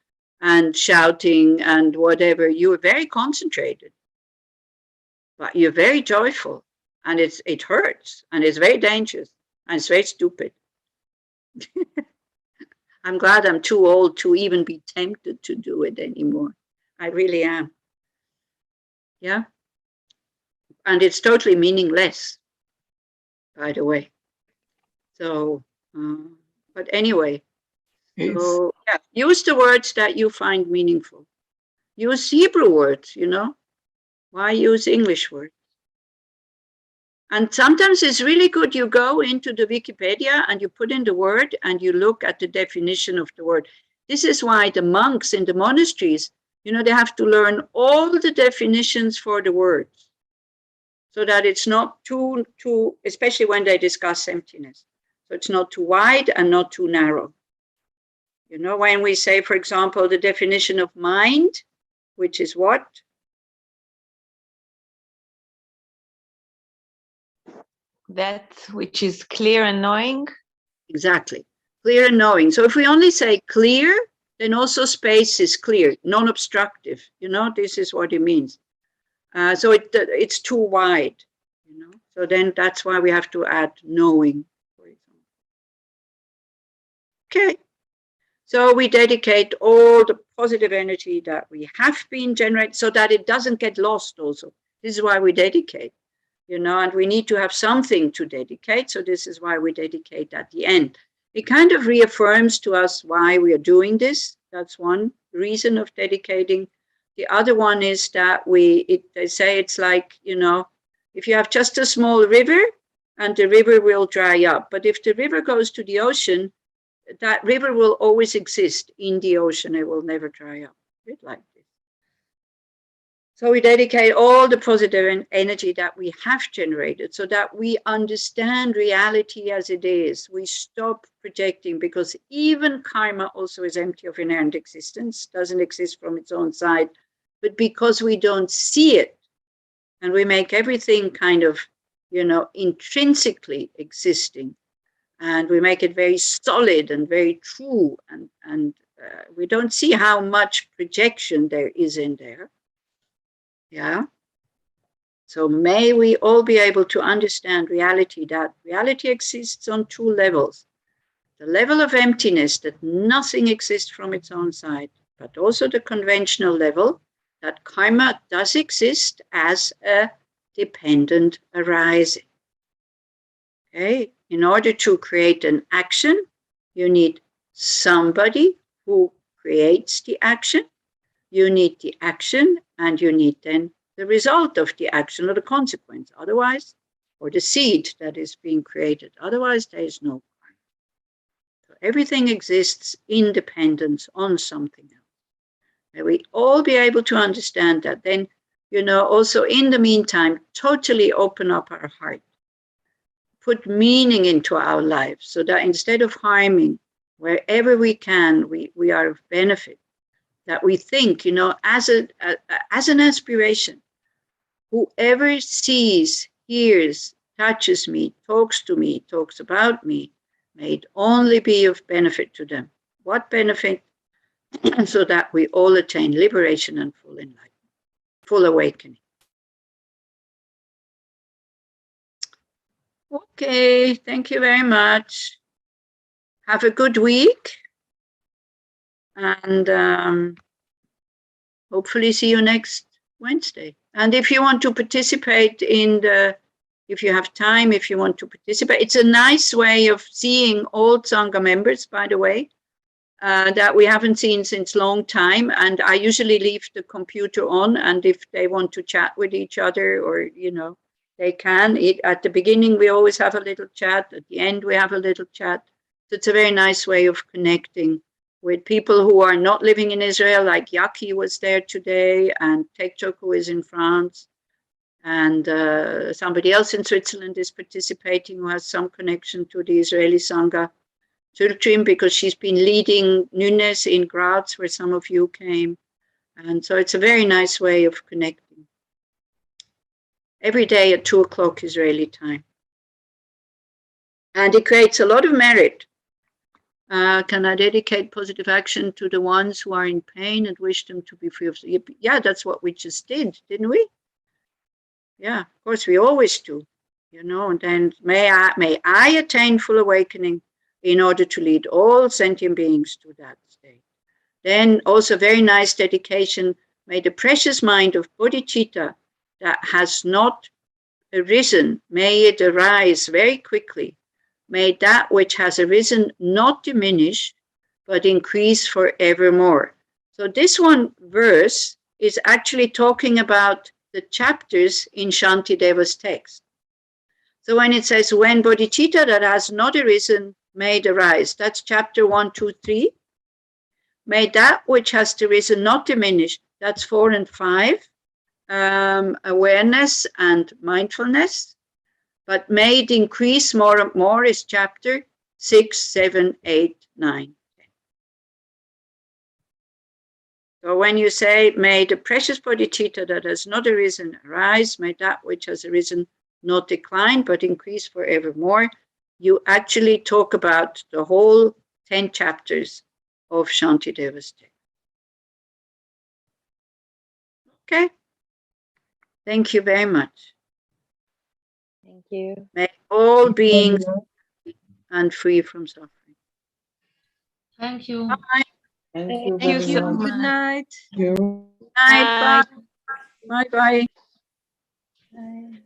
shouting and whatever. You were very concentrated, but you're very joyful, and it hurts, and it's very dangerous, and it's very stupid. I'm glad I'm too old to even be tempted to do it anymore. I really am. Yeah. And it's totally meaningless, by the way. So, but anyway, so yeah, use the words that you find meaningful. Use Hebrew words, you know. Why use English words? And sometimes it's really good, you go into the Wikipedia and you put in the word and you look at the definition of the word. This is why the monks in the monasteries, you know, they have to learn all the definitions for the words, so that it's not too, especially when they discuss emptiness. So it's not too wide and not too narrow. You know, when we say, for example, the definition of mind, which is what? that which is clear and knowing. Exactly, clear and knowing. So if we only say clear, then also space is clear, non-obstructive. You know, this is what it means. So it's too wide, you know. So then that's why we have to add knowing, for example. Okay. So we dedicate all the positive energy that we have been generating, so that it doesn't get lost also. This is why we dedicate, you know, and we need to have something to dedicate. So this is why we dedicate at the end. It kind of reaffirms to us why we are doing this. That's one reason of dedicating. The other one is that they say it's like, you know, if you have just a small river and the river will dry up, but if the river goes to the ocean, that river will always exist in the ocean. It will never dry up. A bit like this. So we dedicate all the positive energy that we have generated so that we understand reality as it is. We stop projecting, because even karma also is empty of inherent existence, doesn't exist from its own side, but because we don't see it and we make everything kind of, you know, intrinsically existing, and we make it very solid and very true, and we don't see how much projection there is in there. Yeah. So may we all be able to understand reality, that reality exists on two levels. The level of emptiness, that nothing exists from its own side, but also the conventional level, that karma does exist as a dependent arising. Okay. In order to create an action, you need somebody who creates the action. You need the action, and you need then the result of the action or the consequence. Otherwise, or the seed that is being created. Otherwise, there is no karma. So everything exists in dependence on something else. And we all be able to understand that. Then, you know, also in the meantime, totally open up our heart. Put meaning into our lives, so that instead of harming, wherever we can, we are of benefit. That we think, you know, as an aspiration, whoever sees, hears, touches me, talks to me, talks about me, may it only be of benefit to them. What benefit? So that we all attain liberation and full enlightenment, full awakening. Okay, thank you very much. Have a good week. And hopefully see you next Wednesday. And if you want to participate in if you have time, if you want to participate, it's a nice way of seeing old Sangha members, by the way, that we haven't seen since long time. And I usually leave the computer on, and if they want to chat with each other, or, they can. At the beginning, we always have a little chat. At the end, we have a little chat. So it's a very nice way of connecting with people who are not living in Israel, like Yaki was there today, and Tekchok, who is in France. And somebody else in Switzerland is participating who has some connection to the Israeli Sangha Children, because she's been leading Nunes in Graz, where some of you came. And so it's a very nice way of connecting. Every day at 2 o'clock Israeli time. And it creates a lot of merit. Can I dedicate positive action to the ones who are in pain and wish them to be free of... Yeah, that's what we just did, didn't we? Yeah, of course, we always do, and then may I attain full awakening in order to lead all sentient beings to that state. Then also very nice dedication, may the precious mind of bodhicitta that has not arisen, may it arise very quickly. May that which has arisen not diminish, but increase forevermore. So this one verse is actually talking about the chapters in Shantideva's text. So when it says, when bodhicitta that has not arisen may arise, that's chapter 1, 2, 3. May that which has arisen not diminish, that's 4 and 5. Awareness and mindfulness. But may it increase more and more is chapter 6, 7, 8, 9. So when you say, may the precious bodhicitta that has not arisen arise, may that which has arisen not decline, but increase forevermore, you actually talk about the whole 10 chapters of Shantideva's text. Okay. Thank you very much. Thank you. May all beings and free from suffering. Thank you. Bye. Thank you Thank very you. much. Good night. You. Bye. Bye. Bye. Bye. Bye.